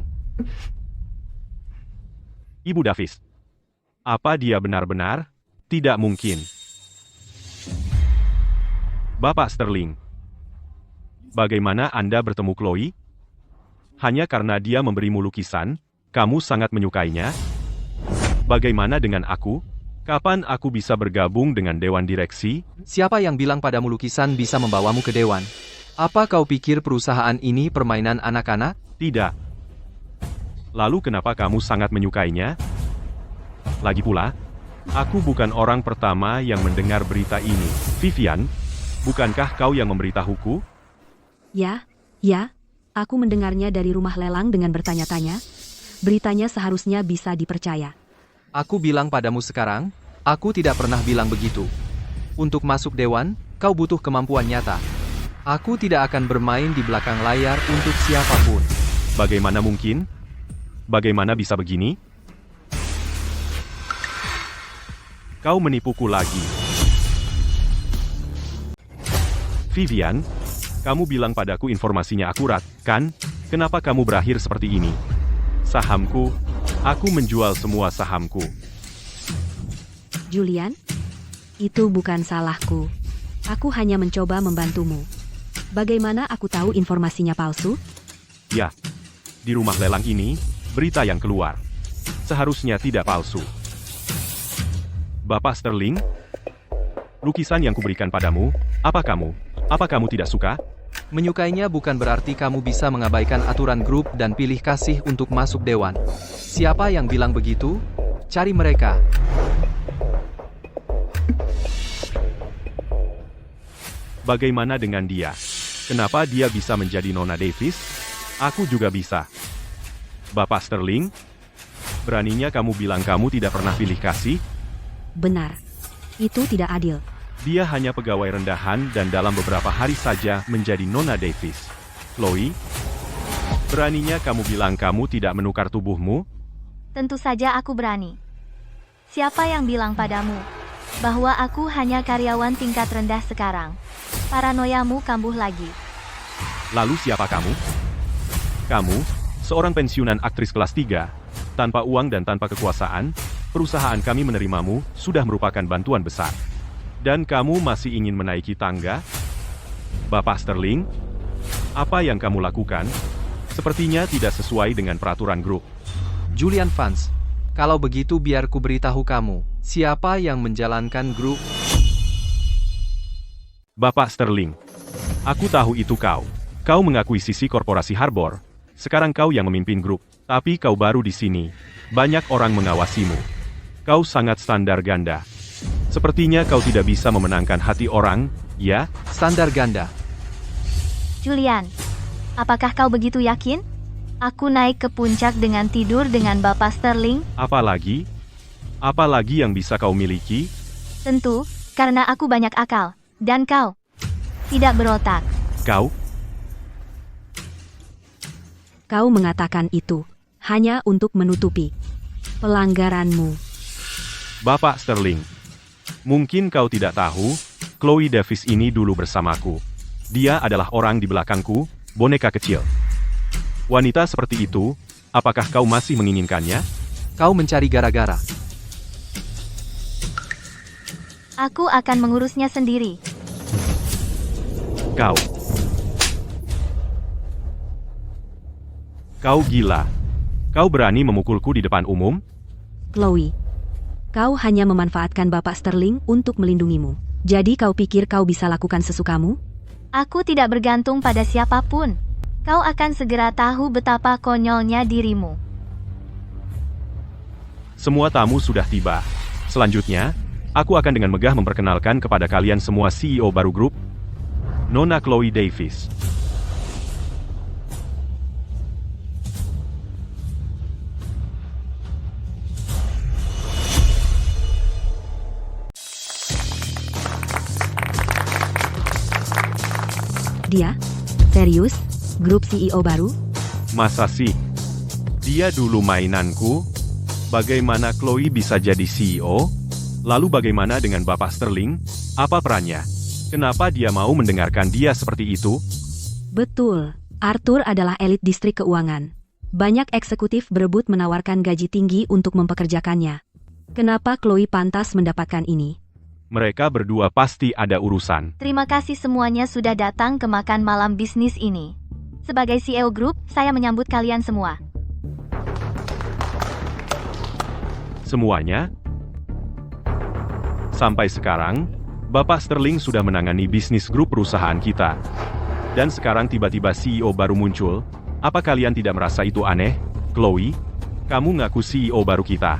Ibu Davis. Apa dia benar-benar? Tidak mungkin. Bapak Sterling. Bagaimana Anda bertemu Chloe? Hanya karena dia memberimu lukisan, kamu sangat menyukainya? Bagaimana dengan aku? Kapan aku bisa bergabung dengan Dewan Direksi? Siapa yang bilang padamu lukisan bisa membawamu ke dewan? Apa kau pikir perusahaan ini permainan anak-anak? Tidak. Lalu kenapa kamu sangat menyukainya? Lagi pula, aku bukan orang pertama yang mendengar berita ini. Vivian, bukankah kau yang memberitahuku? Ya, aku mendengarnya dari rumah lelang dengan bertanya-tanya. Beritanya seharusnya bisa dipercaya. Aku bilang padamu sekarang, aku tidak pernah bilang begitu. Untuk masuk dewan, kau butuh kemampuan nyata. Aku tidak akan bermain di belakang layar untuk siapapun. Bagaimana mungkin? Bagaimana bisa begini? Kau menipuku lagi. Vivian, kamu bilang padaku informasinya akurat, kan? Kenapa kamu berakhir seperti ini? Sahamku, aku menjual semua sahamku. Julian, itu bukan salahku. Aku hanya mencoba membantumu. Bagaimana aku tahu informasinya palsu? Ya, di rumah lelang ini, berita yang keluar. Seharusnya tidak palsu. Bapak Sterling, lukisan yang kuberikan padamu, apa kamu tidak suka? Menyukainya bukan berarti kamu bisa mengabaikan aturan grup dan pilih kasih untuk masuk dewan. Siapa yang bilang begitu? Cari mereka. Bagaimana dengan dia? Kenapa dia bisa menjadi Nona Davis? Aku juga bisa. Bapak Sterling, beraninya kamu bilang kamu tidak pernah pilih kasih? Benar. Itu tidak adil. Dia hanya pegawai rendahan dan dalam beberapa hari saja menjadi Nona Davis. Chloe, beraninya kamu bilang kamu tidak menukar tubuhmu? Tentu saja aku berani. Siapa yang bilang padamu bahwa aku hanya karyawan tingkat rendah sekarang? Paranoiamu kambuh lagi. Lalu siapa kamu? Kamu, seorang pensiunan aktris kelas 3, tanpa uang dan tanpa kekuasaan, perusahaan kami menerimamu sudah merupakan bantuan besar. Dan kamu masih ingin menaiki tangga? Bapak Sterling, apa yang kamu lakukan? Sepertinya tidak sesuai dengan peraturan grup. Julian Vance, kalau begitu biar ku beritahu kamu, siapa yang menjalankan grup Bapak Sterling. Aku tahu itu kau. Kau mengakuisisi korporasi Harbor. Sekarang kau yang memimpin grup. Tapi kau baru di sini. Banyak orang mengawasimu. Kau sangat standar ganda. Sepertinya kau tidak bisa memenangkan hati orang, ya? Standar ganda. Julian, apakah kau begitu yakin? Aku naik ke puncak dengan tidur dengan Bapak Sterling. Apalagi? Apalagi yang bisa kau miliki? Tentu, karena aku banyak akal. Dan kau tidak berotak. Kau? Kau mengatakan itu hanya untuk menutupi pelanggaranmu. Bapak Sterling. Mungkin kau tidak tahu, Chloe Davis ini dulu bersamaku. Dia adalah orang di belakangku, boneka kecil. Wanita seperti itu, apakah kau masih menginginkannya? Kau mencari gara-gara. Aku akan mengurusnya sendiri. Kau. Kau gila. Kau berani memukulku di depan umum? Chloe, kau hanya memanfaatkan Bapak Sterling untuk melindungimu. Jadi kau pikir kau bisa lakukan sesukamu? Aku tidak bergantung pada siapapun. Kau akan segera tahu betapa konyolnya dirimu. Semua tamu sudah tiba. Selanjutnya, aku akan dengan megah memperkenalkan kepada kalian semua CEO baru grup, Nona Chloe Davis. Dia? Serius? Grup CEO baru? Masa sih? Dia dulu mainanku? Bagaimana Chloe bisa jadi CEO? Lalu bagaimana dengan Bapak Sterling? Apa perannya? Kenapa dia mau mendengarkan dia seperti itu? Betul. Arthur adalah elit distrik keuangan. Banyak eksekutif berebut menawarkan gaji tinggi untuk mempekerjakannya. Kenapa Chloe pantas mendapatkan ini? Mereka berdua pasti ada urusan. Terima kasih semuanya sudah datang ke makan malam bisnis ini. Sebagai CEO grup, saya menyambut kalian semua. Semuanya? Sampai sekarang, Bapak Sterling sudah menangani bisnis grup perusahaan kita. Dan sekarang tiba-tiba CEO baru muncul. Apa kalian tidak merasa itu aneh? Chloe, kamu ngaku CEO baru kita.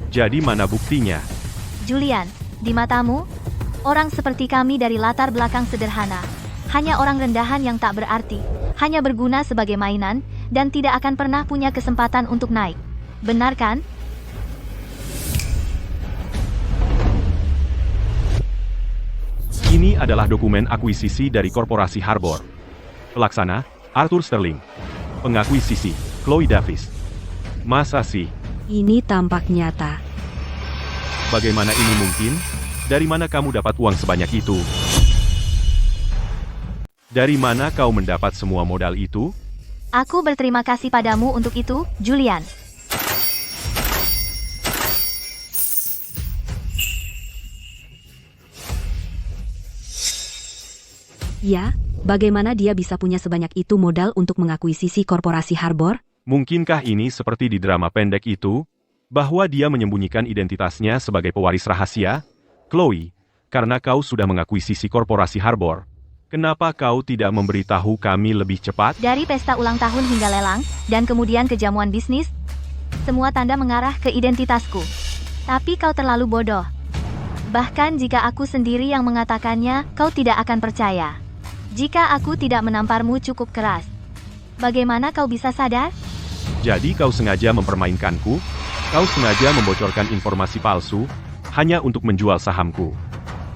Jadi mana buktinya? Julian, di matamu, orang seperti kami dari latar belakang sederhana, hanya orang rendahan yang tak berarti, hanya berguna sebagai mainan, dan tidak akan pernah punya kesempatan untuk naik. Benar kan? Ini adalah dokumen akuisisi dari Korporasi Harbor. Pelaksana, Arthur Sterling. Pengakuisisi, Chloe Davis. Masa sih? Ini tampak nyata. Bagaimana ini mungkin? Dari mana kamu dapat uang sebanyak itu? Dari mana kau mendapat semua modal itu? Aku berterima kasih padamu untuk itu, Julian. Ya, bagaimana dia bisa punya sebanyak itu modal untuk mengakuisisi korporasi Harbor? Mungkinkah ini seperti di drama pendek itu? Bahwa dia menyembunyikan identitasnya sebagai pewaris rahasia? Chloe, karena kau sudah mengakuisisi korporasi Harbor, kenapa kau tidak memberitahu kami lebih cepat? Dari pesta ulang tahun hingga lelang, dan kemudian kejamuan bisnis, semua tanda mengarah ke identitasku. Tapi kau terlalu bodoh. Bahkan jika aku sendiri yang mengatakannya, kau tidak akan percaya. Jika aku tidak menamparmu cukup keras, bagaimana kau bisa sadar? Jadi kau sengaja mempermainkanku? Kau sengaja membocorkan informasi palsu, hanya untuk menjual sahamku.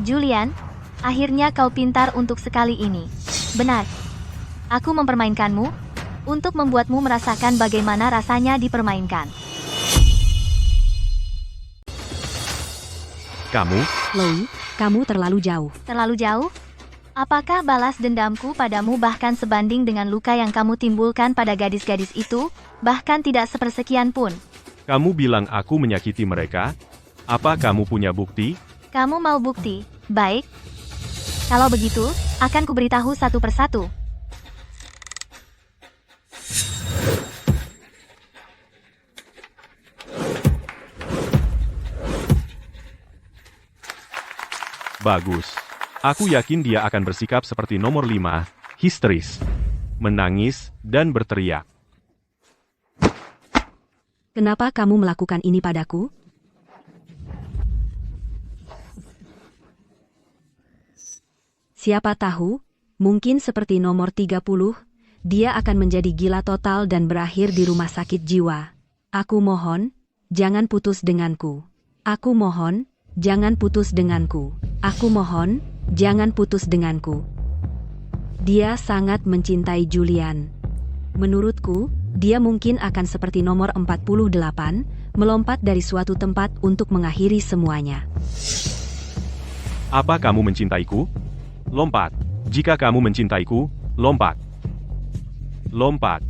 Julian, akhirnya kau pintar untuk sekali ini. Benar. Aku mempermainkanmu, untuk membuatmu merasakan bagaimana rasanya dipermainkan. Kamu? Chloe, kamu terlalu jauh. Terlalu jauh? Apakah balas dendamku padamu bahkan sebanding dengan luka yang kamu timbulkan pada gadis-gadis itu? Bahkan tidak sepersekian pun. Kamu bilang aku menyakiti mereka? Apa kamu punya bukti? Kamu mau bukti? Baik. Kalau begitu, akan kuberitahu satu persatu. Bagus. Aku yakin dia akan bersikap seperti nomor 5, histeris, menangis, dan berteriak. Kenapa kamu melakukan ini padaku? Siapa tahu, mungkin seperti nomor 30, dia akan menjadi gila total dan berakhir di rumah sakit jiwa. Aku mohon, jangan putus denganku. Aku mohon, jangan putus denganku. Aku mohon, jangan putus denganku. Dia sangat mencintai Julian. Menurutku, dia mungkin akan seperti nomor 48, melompat dari suatu tempat untuk mengakhiri semuanya. Apa kamu mencintaiku? Lompat. Jika kamu mencintaiku, lompat. Lompat.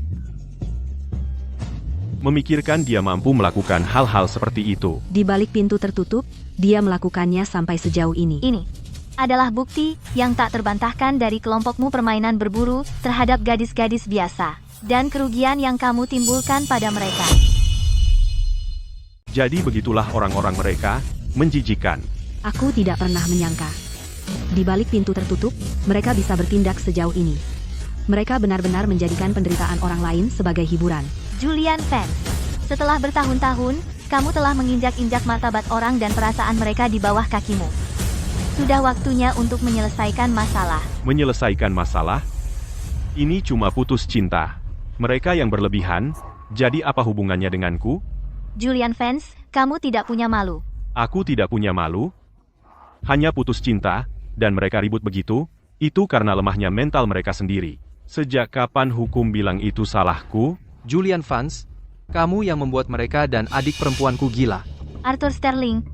Memikirkan dia mampu melakukan hal-hal seperti itu. Di balik pintu tertutup, dia melakukannya sampai sejauh ini. Ini adalah bukti yang tak terbantahkan dari kelompokmu permainan berburu terhadap gadis-gadis biasa, dan kerugian yang kamu timbulkan pada mereka. Jadi begitulah orang-orang mereka, menjijikan. Aku tidak pernah menyangka. Di balik pintu tertutup, mereka bisa bertindak sejauh ini. Mereka benar-benar menjadikan penderitaan orang lain sebagai hiburan. Julian Vance, setelah bertahun-tahun, kamu telah menginjak-injak martabat orang dan perasaan mereka di bawah kakimu. Sudah waktunya untuk menyelesaikan masalah. Menyelesaikan masalah? Ini cuma putus cinta. Mereka yang berlebihan, jadi apa hubungannya denganku? Julian Vance, kamu tidak punya malu. Aku tidak punya malu. Hanya putus cinta, dan mereka ribut begitu, itu karena lemahnya mental mereka sendiri. Sejak kapan hukum bilang itu salahku? Julian Vance, kamu yang membuat mereka dan adik perempuanku gila. Arthur Sterling,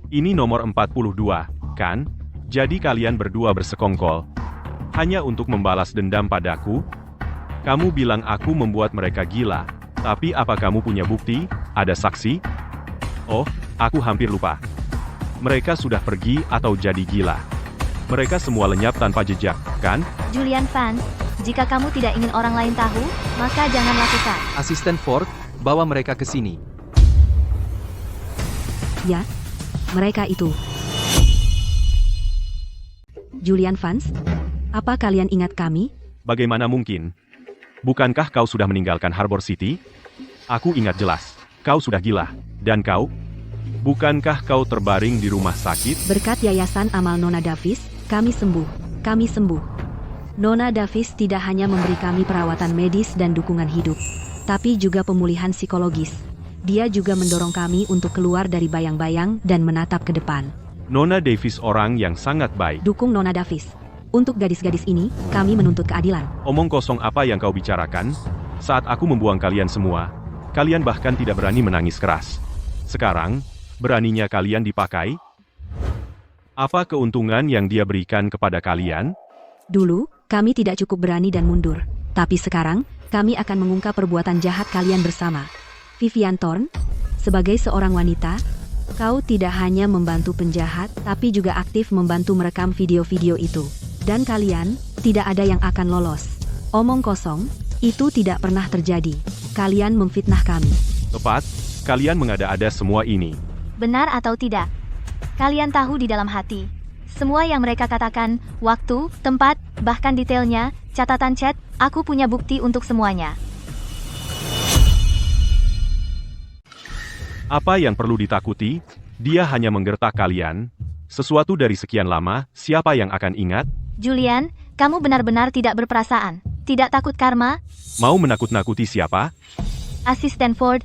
Ini nomor 42, kan? Jadi kalian berdua bersekongkol. Hanya untuk membalas dendam padaku? Kamu bilang aku membuat mereka gila. Tapi apa kamu punya bukti? Ada saksi? Oh, aku hampir lupa. Mereka sudah pergi atau jadi gila. Mereka semua lenyap tanpa jejak, kan? Julian Vance, jika kamu tidak ingin orang lain tahu, maka jangan lakukan. Asisten Ford, bawa mereka ke sini. Ya, mereka itu. Julian Vance, apa kalian ingat kami? Bagaimana mungkin? Bukankah kau sudah meninggalkan Harbor City? Aku ingat jelas. Kau sudah gila. Dan kau? Bukankah kau terbaring di rumah sakit? Berkat Yayasan Amal Nona Davis, kami sembuh. Kami sembuh. Nona Davis tidak hanya memberi kami perawatan medis dan dukungan hidup, tapi juga pemulihan psikologis. Dia juga mendorong kami untuk keluar dari bayang-bayang dan menatap ke depan. Nona Davis orang yang sangat baik. Dukung Nona Davis. Untuk gadis-gadis ini, kami menuntut keadilan. Omong kosong apa yang kau bicarakan? Saat aku membuang kalian semua, kalian bahkan tidak berani menangis keras. Sekarang, beraninya kalian dipakai? Apa keuntungan yang dia berikan kepada kalian? Dulu, kami tidak cukup berani dan mundur. Tapi sekarang, kami akan mengungkap perbuatan jahat kalian bersama. Vivian Thorne, sebagai seorang wanita, kau tidak hanya membantu penjahat, tapi juga aktif membantu merekam video-video itu. Dan kalian, tidak ada yang akan lolos. Omong kosong, itu tidak pernah terjadi. Kalian memfitnah kami. Tepat, kalian mengada-ada semua ini. Benar atau tidak? Kalian tahu di dalam hati. Semua yang mereka katakan, waktu, tempat, bahkan detailnya, catatan chat, aku punya bukti untuk semuanya. Apa yang perlu ditakuti? Dia hanya menggertak kalian. Sesuatu dari sekian lama, siapa yang akan ingat? Julian, kamu benar-benar tidak berperasaan. Tidak takut karma? Mau menakut-nakuti siapa? Asisten Ford.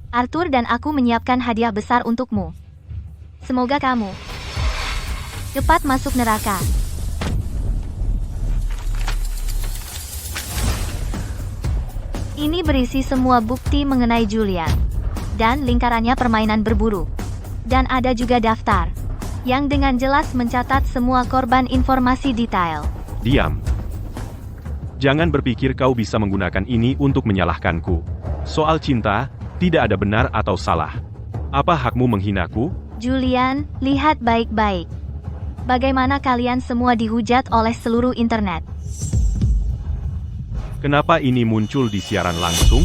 Arthur dan aku menyiapkan hadiah besar untukmu. Semoga kamu cepat masuk neraka. Ini berisi semua bukti mengenai Julian. Dan lingkarannya permainan berburu. Dan ada juga daftar yang dengan jelas mencatat semua korban informasi detail. Diam. Jangan berpikir kau bisa menggunakan ini untuk menyalahkanku. Soal cinta, tidak ada benar atau salah. Apa hakmu menghinaku? Julian, lihat baik-baik. Bagaimana kalian semua dihujat oleh seluruh internet. Kenapa ini muncul di siaran langsung?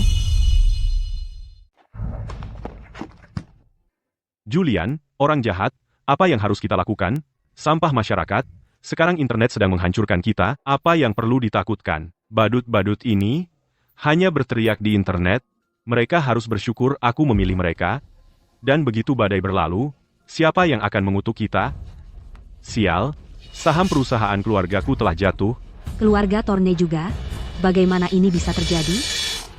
Julian, orang jahat, apa yang harus kita lakukan? Sampah masyarakat, sekarang internet sedang menghancurkan kita, apa yang perlu ditakutkan? Badut-badut ini hanya berteriak di internet, mereka harus bersyukur aku memilih mereka, dan begitu badai berlalu, siapa yang akan mengutuk kita? Sial, saham perusahaan keluargaku telah jatuh. Keluarga Thorne juga? Bagaimana ini bisa terjadi?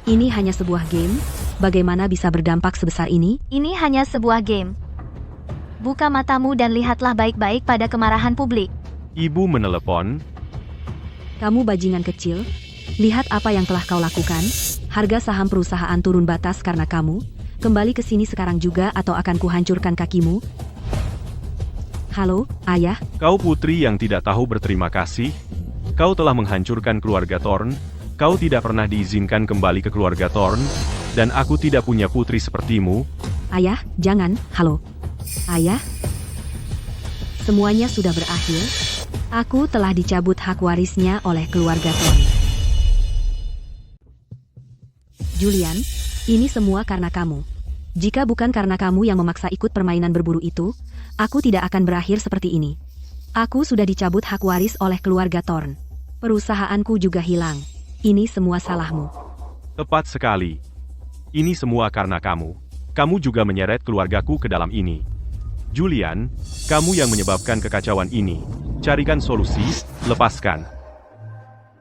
Ini hanya sebuah game, bagaimana bisa berdampak sebesar ini? Ini hanya sebuah game. Buka matamu dan lihatlah baik-baik pada kemarahan publik. Ibu menelepon. Kamu bajingan kecil, lihat apa yang telah kau lakukan. Harga saham perusahaan turun batas karena kamu. Kembali ke sini sekarang juga atau akan kuhancurkan kakimu. Halo, ayah. Kau putri yang tidak tahu berterima kasih. Kau telah menghancurkan keluarga Thorne. Kau tidak pernah diizinkan kembali ke keluarga Thorne. Dan aku tidak punya putri sepertimu. Ayah, jangan. Halo. Ayah. Semuanya sudah berakhir. Aku telah dicabut hak warisnya oleh keluarga Thorne. Julian, ini semua karena kamu. Jika bukan karena kamu yang memaksa ikut permainan berburu itu, aku tidak akan berakhir seperti ini. Aku sudah dicabut hak waris oleh keluarga Thorne. Perusahaanku juga hilang. Ini semua salahmu. Tepat sekali. Ini semua karena kamu. Kamu juga menyeret keluargaku ke dalam ini. Julian, kamu yang menyebabkan kekacauan ini. Carikan solusi, lepaskan.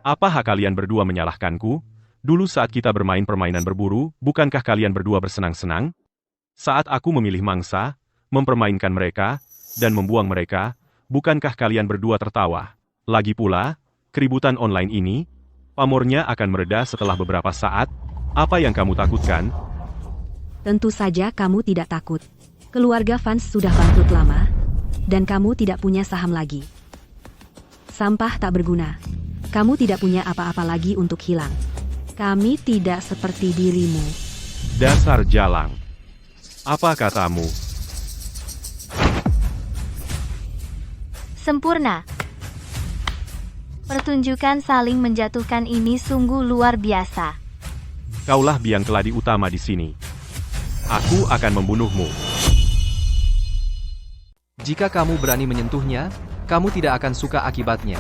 Apa hak kalian berdua menyalahkanku? Dulu saat kita bermain permainan berburu, bukankah kalian berdua bersenang-senang? Saat aku memilih mangsa, mempermainkan mereka, dan membuang mereka, bukankah kalian berdua tertawa? Lagi pula, keributan online ini, pamornya akan mereda setelah beberapa saat. Apa yang kamu takutkan? Tentu saja kamu tidak takut. Keluarga Vance sudah bangkrut lama, dan kamu tidak punya saham lagi. Sampah tak berguna. Kamu tidak punya apa-apa lagi untuk hilang. Kami tidak seperti dirimu. Dasar jalang. Apa katamu? Sempurna. Pertunjukan saling menjatuhkan ini sungguh luar biasa. Kaulah biang keladi utama di sini. Aku akan membunuhmu. Jika kamu berani menyentuhnya, kamu tidak akan suka akibatnya.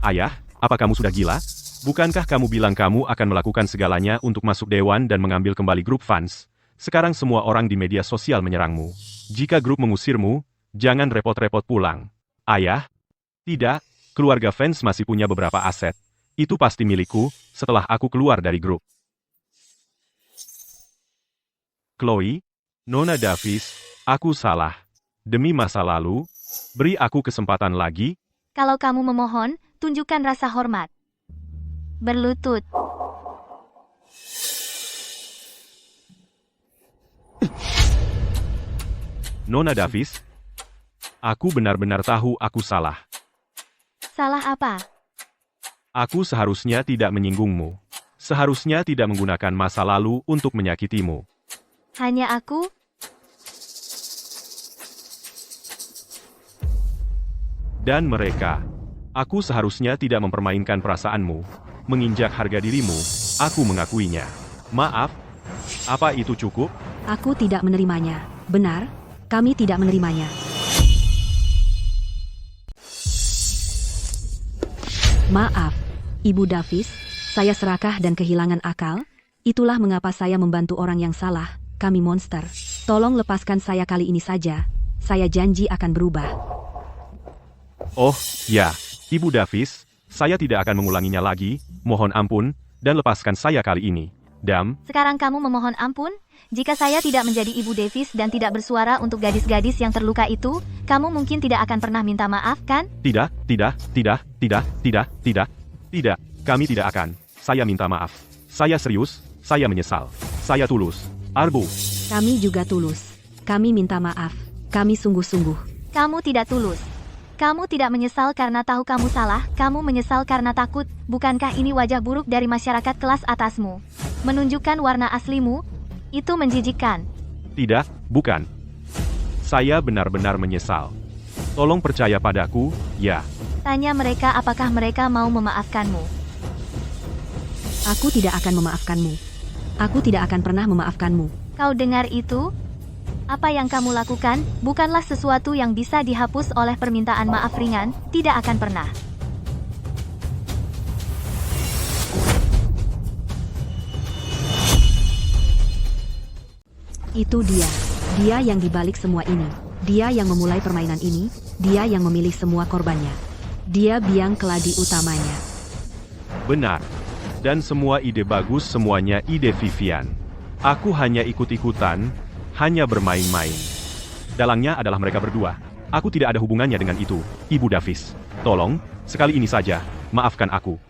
Ayah, apa kamu sudah gila? Bukankah kamu bilang kamu akan melakukan segalanya untuk masuk dewan dan mengambil kembali grup Vance? Sekarang semua orang di media sosial menyerangmu. Jika grup mengusirmu, jangan repot-repot pulang. Ayah? Tidak, keluarga Vance masih punya beberapa aset. Itu pasti milikku, setelah aku keluar dari grup. Chloe, Nona Davis, aku salah. Demi masa lalu, beri aku kesempatan lagi. Kalau kamu memohon, tunjukkan rasa hormat. Berlutut. Nona Davis, aku benar-benar tahu aku salah. Salah apa? Aku seharusnya tidak menyinggungmu. Seharusnya tidak menggunakan masa lalu untuk menyakitimu. Hanya aku? Dan mereka. Aku seharusnya tidak mempermainkan perasaanmu. Menginjak harga dirimu, aku mengakuinya. Maaf, apa itu cukup? Aku tidak menerimanya. Benar, kami tidak menerimanya. Maaf, Ibu Davis, saya serakah dan kehilangan akal. Itulah mengapa saya membantu orang yang salah. Kami monster. Tolong lepaskan saya kali ini saja. Saya janji akan berubah. Oh, ya, Ibu Davis, saya tidak akan mengulanginya lagi. Mohon ampun, dan lepaskan saya kali ini. Dam, Sekarang kamu memohon ampun? Jika saya tidak menjadi Ibu Davis dan tidak bersuara untuk gadis-gadis yang terluka itu, kamu mungkin tidak akan pernah minta maaf, kan? tidak, tidak, kami tidak akan. Saya minta maaf. Saya serius, saya menyesal. Saya tulus. Arbu. Kami juga tulus. Kami minta maaf. Kami sungguh-sungguh. Kamu tidak tulus. Kamu tidak menyesal karena tahu kamu salah, kamu menyesal karena takut. Bukankah ini wajah buruk dari masyarakat kelas atasmu? Menunjukkan warna aslimu? Itu menjijikkan. Tidak, bukan. Saya benar-benar menyesal. Tolong percaya padaku, ya. Tanya mereka apakah mereka mau memaafkanmu. Aku tidak akan memaafkanmu. Aku tidak akan pernah memaafkanmu. Kau dengar itu? Apa yang kamu lakukan bukanlah sesuatu yang bisa dihapus oleh permintaan maaf ringan, tidak akan pernah. Itu dia. Dia yang dibalik semua ini. Dia yang memulai permainan ini. Dia yang memilih semua korbannya. Dia biang keladi utamanya. Benar. Dan semua ide bagus, semuanya ide Vivian. Aku hanya ikut-ikutan, hanya bermain-main. Dalangnya adalah mereka berdua. Aku tidak ada hubungannya dengan itu, Ibu Davis. Tolong, sekali ini saja, maafkan aku.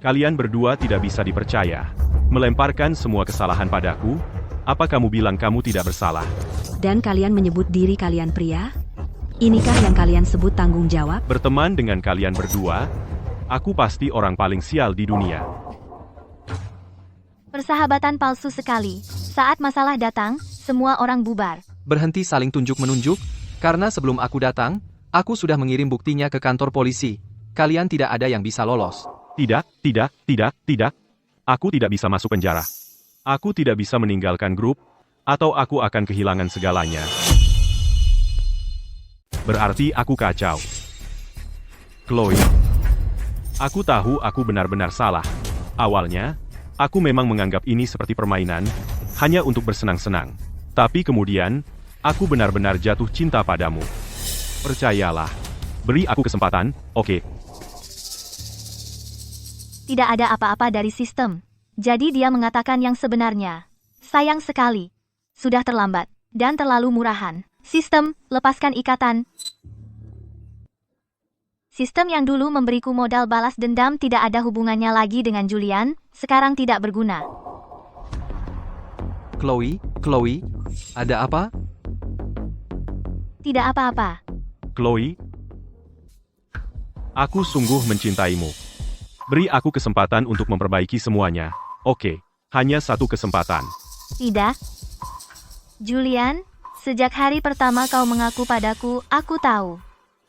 Kalian berdua tidak bisa dipercaya. Melemparkan semua kesalahan padaku. Apa kamu bilang kamu tidak bersalah? Dan kalian menyebut diri kalian pria? Inikah yang kalian sebut tanggung jawab? Berteman dengan kalian berdua, aku pasti orang paling sial di dunia. Persahabatan palsu sekali. Saat masalah datang, semua orang bubar. Berhenti saling tunjuk-menunjuk, karena sebelum aku datang, aku sudah mengirim buktinya ke kantor polisi. Kalian tidak ada yang bisa lolos. Tidak. Aku tidak bisa masuk penjara. Aku tidak bisa meninggalkan grup, atau aku akan kehilangan segalanya. Berarti aku kacau. Chloe. Aku tahu aku benar-benar salah. Awalnya, aku memang menganggap ini seperti permainan, hanya untuk bersenang-senang. Tapi kemudian, aku benar-benar jatuh cinta padamu. Percayalah. Beri aku kesempatan, oke? Tidak ada apa-apa dari sistem. Jadi dia mengatakan yang sebenarnya. Sayang sekali. Sudah terlambat. Dan terlalu murahan. Sistem, lepaskan ikatan. Sistem yang dulu memberiku modal balas dendam tidak ada hubungannya lagi dengan Julian, sekarang tidak berguna. Chloe, ada apa? Tidak apa-apa. Chloe, aku sungguh mencintaimu. Beri aku kesempatan untuk memperbaiki semuanya. Oke, hanya satu kesempatan. Tidak. Julian, sejak hari pertama kau mengaku padaku, aku tahu.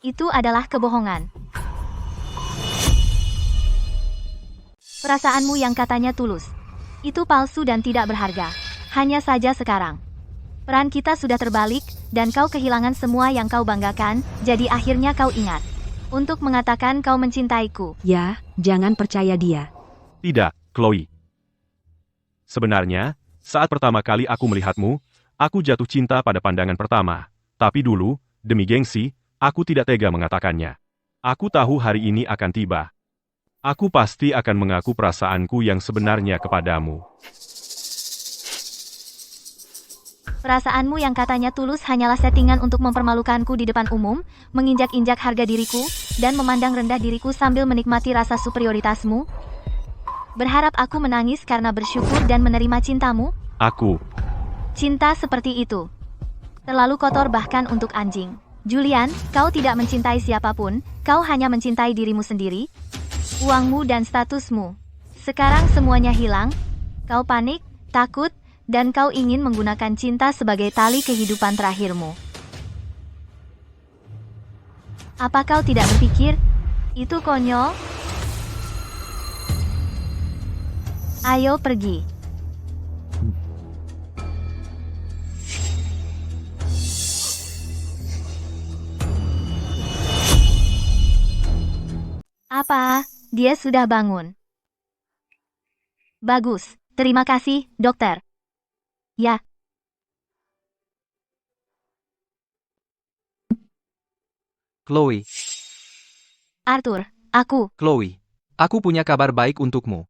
Itu adalah kebohongan. Perasaanmu yang katanya tulus. Itu palsu dan tidak berharga. Hanya saja sekarang. Peran kita sudah terbalik, dan kau kehilangan semua yang kau banggakan, jadi akhirnya kau ingat. Untuk mengatakan kau mencintaiku. Ya, jangan percaya dia. Tidak, Chloe. Sebenarnya, saat pertama kali aku melihatmu, aku jatuh cinta pada pandangan pertama. Tapi dulu, demi gengsi, aku tidak tega mengatakannya. Aku tahu hari ini akan tiba. Aku pasti akan mengaku perasaanku yang sebenarnya kepadamu. Perasaanmu yang katanya tulus hanyalah settingan untuk mempermalukanku di depan umum, menginjak-injak harga diriku, dan memandang rendah diriku sambil menikmati rasa superioritasmu. Berharap aku menangis karena bersyukur dan menerima cintamu? Aku. Cinta seperti itu. Terlalu kotor bahkan untuk anjing. Julian, kau tidak mencintai siapapun, kau hanya mencintai dirimu sendiri, uangmu dan statusmu. Sekarang semuanya hilang, kau panik, takut, dan kau ingin menggunakan cinta sebagai tali kehidupan terakhirmu. Apa kau tidak berpikir? Itu konyol. Ayo pergi. Apa? Dia sudah bangun. Bagus. Terima kasih, dokter. Ya. Chloe, Arthur, aku punya kabar baik untukmu.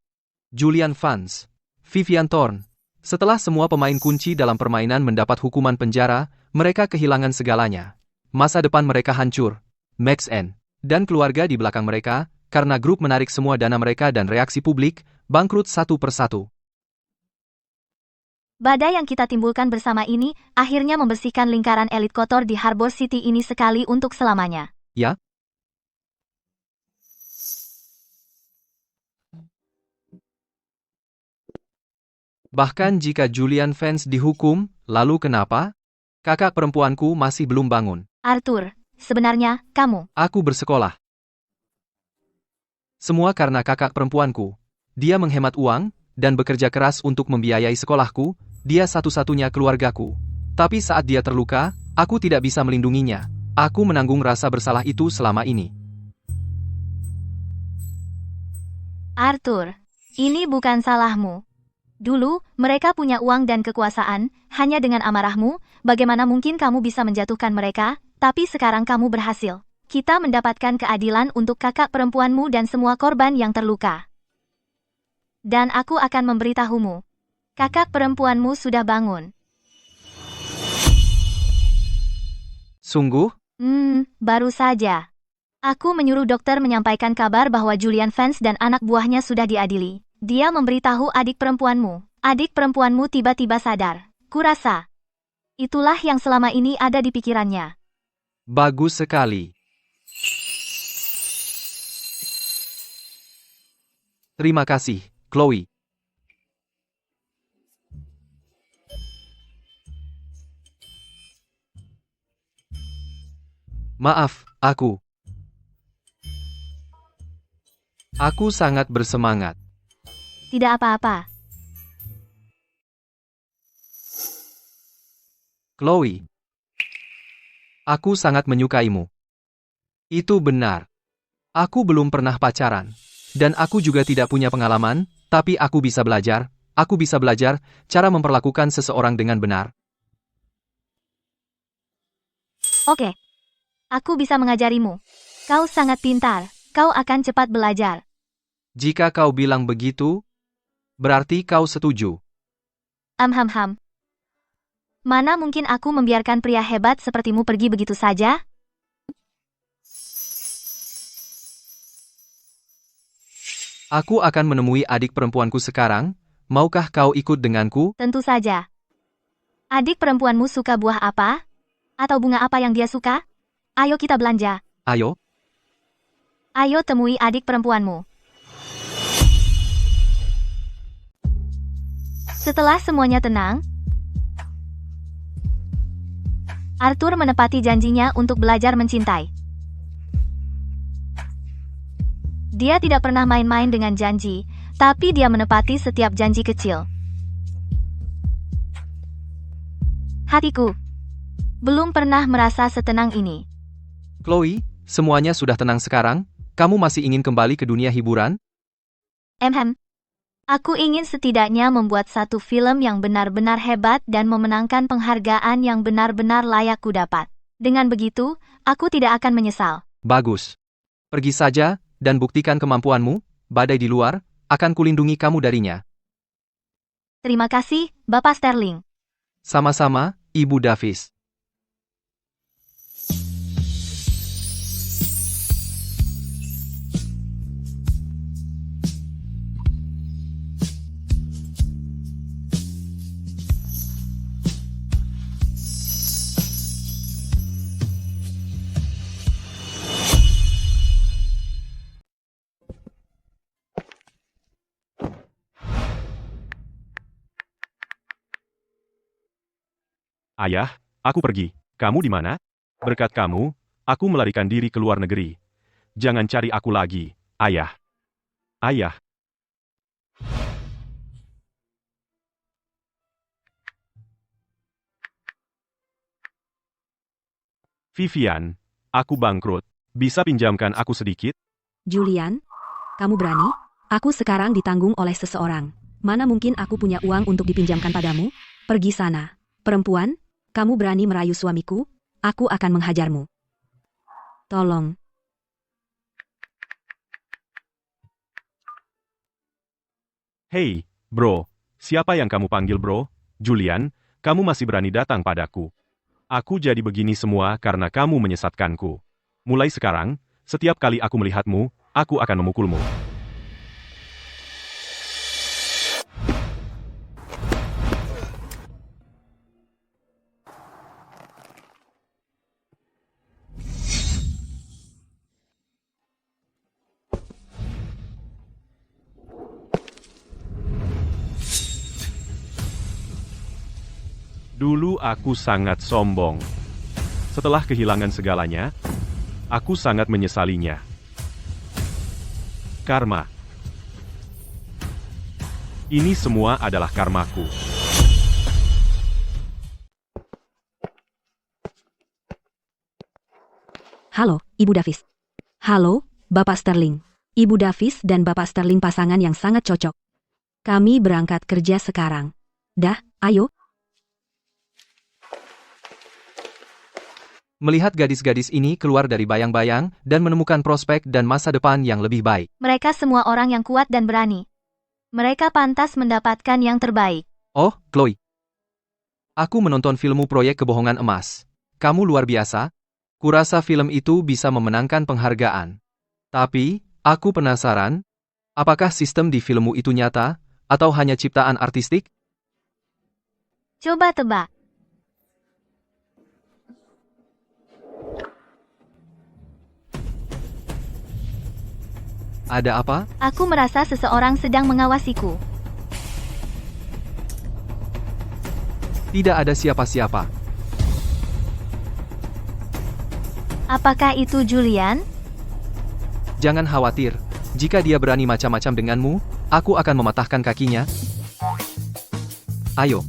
Julian Vance, Vivian Thorne. Setelah semua pemain kunci dalam permainan mendapat hukuman penjara, mereka kehilangan segalanya. Masa depan mereka hancur. Max N. dan keluarga di belakang mereka, karena grup menarik semua dana mereka dan reaksi publik, bangkrut satu persatu. badai yang kita timbulkan bersama ini akhirnya membersihkan lingkaran elit kotor di Harbor City ini sekali untuk selamanya. Ya? Bahkan jika Julian Vance dihukum, lalu kenapa? Kakak perempuanku masih belum bangun. Arthur, sebenarnya, kamu. Aku bersekolah. Semua karena kakak perempuanku. Dia menghemat uang, dan bekerja keras untuk membiayai sekolahku, dia satu-satunya keluargaku. Tapi saat dia terluka, aku tidak bisa melindunginya. Aku menanggung rasa bersalah itu selama ini. Arthur, ini bukan salahmu. Dulu, mereka punya uang dan kekuasaan, hanya dengan amarahmu, bagaimana mungkin kamu bisa menjatuhkan mereka, tapi sekarang kamu berhasil. Kita mendapatkan keadilan untuk kakak perempuanmu dan semua korban yang terluka. Dan aku akan memberitahumu. Kakak perempuanmu sudah bangun. Sungguh? Baru saja. Aku menyuruh dokter menyampaikan kabar bahwa Julian Vance dan anak buahnya sudah diadili. Dia memberitahu adik perempuanmu. Adik perempuanmu tiba-tiba sadar. Kurasa. Itulah yang selama ini ada di pikirannya. Bagus sekali. Terima kasih, Chloe. Maaf, aku sangat bersemangat. Tidak apa-apa. Chloe, aku sangat menyukaimu. Itu benar. Aku belum pernah pacaran. Dan aku juga tidak punya pengalaman, tapi aku bisa belajar cara memperlakukan seseorang dengan benar. Oke. Aku bisa mengajarimu. Kau sangat pintar. Kau akan cepat belajar. Jika kau bilang begitu, berarti kau setuju. Mana mungkin aku membiarkan pria hebat sepertimu pergi begitu saja? Aku akan menemui adik perempuanku sekarang. Maukah kau ikut denganku? Tentu saja. Adik perempuanmu suka buah apa? Atau bunga apa yang dia suka? Ayo kita belanja. Ayo. Ayo temui adik perempuanmu. Setelah semuanya tenang, Arthur menepati janjinya untuk belajar mencintai. Dia tidak pernah main-main dengan janji, tapi dia menepati setiap janji kecil. Hatiku belum pernah merasa setenang ini. Chloe, semuanya sudah tenang sekarang? Kamu masih ingin kembali ke dunia hiburan? Aku ingin setidaknya membuat satu film yang benar-benar hebat dan memenangkan penghargaan yang benar-benar layak kudapat. Dengan begitu, aku tidak akan menyesal. Bagus. Pergi saja, dan buktikan kemampuanmu. Badai di luar, akan kulindungi kamu darinya. Terima kasih, Bapak Sterling. Sama-sama, Ibu Davis. Ayah, aku pergi. Kamu di mana? Berkat kamu, aku melarikan diri ke luar negeri. Jangan cari aku lagi, Ayah. Ayah. Vivian, aku bangkrut. Bisa pinjamkan aku sedikit? Julian, kamu berani? Aku sekarang ditanggung oleh seseorang. Mana mungkin aku punya uang untuk dipinjamkan padamu? Pergi sana. Perempuan, kamu berani merayu suamiku? Aku akan menghajarmu. Tolong. Hei, bro. Siapa yang kamu panggil bro? Julian, kamu masih berani datang padaku. Aku jadi begini semua karena kamu menyesatkanku. Mulai sekarang, setiap kali aku melihatmu, aku akan memukulmu. Dulu aku sangat sombong. Setelah kehilangan segalanya, aku sangat menyesalinya. Karma. Ini semua adalah karmaku. Halo, Ibu Davis. Halo, Bapak Sterling. Ibu Davis dan Bapak Sterling pasangan yang sangat cocok. Kami berangkat kerja sekarang. Dah, ayo. Melihat gadis-gadis ini keluar dari bayang-bayang dan menemukan prospek dan masa depan yang lebih baik. Mereka semua orang yang kuat dan berani. Mereka pantas mendapatkan yang terbaik. Oh, Chloe. Aku menonton filmmu Proyek Kebohongan Emas. Kamu luar biasa. Kurasa film itu bisa memenangkan penghargaan. Tapi, aku penasaran, apakah sistem di filmmu itu nyata, atau hanya ciptaan artistik? Coba tebak. Ada apa? Aku merasa seseorang sedang mengawasiku. Tidak ada siapa-siapa. Apakah itu Julian? Jangan khawatir. Jika dia berani macam-macam denganmu, aku akan mematahkan kakinya. Ayo,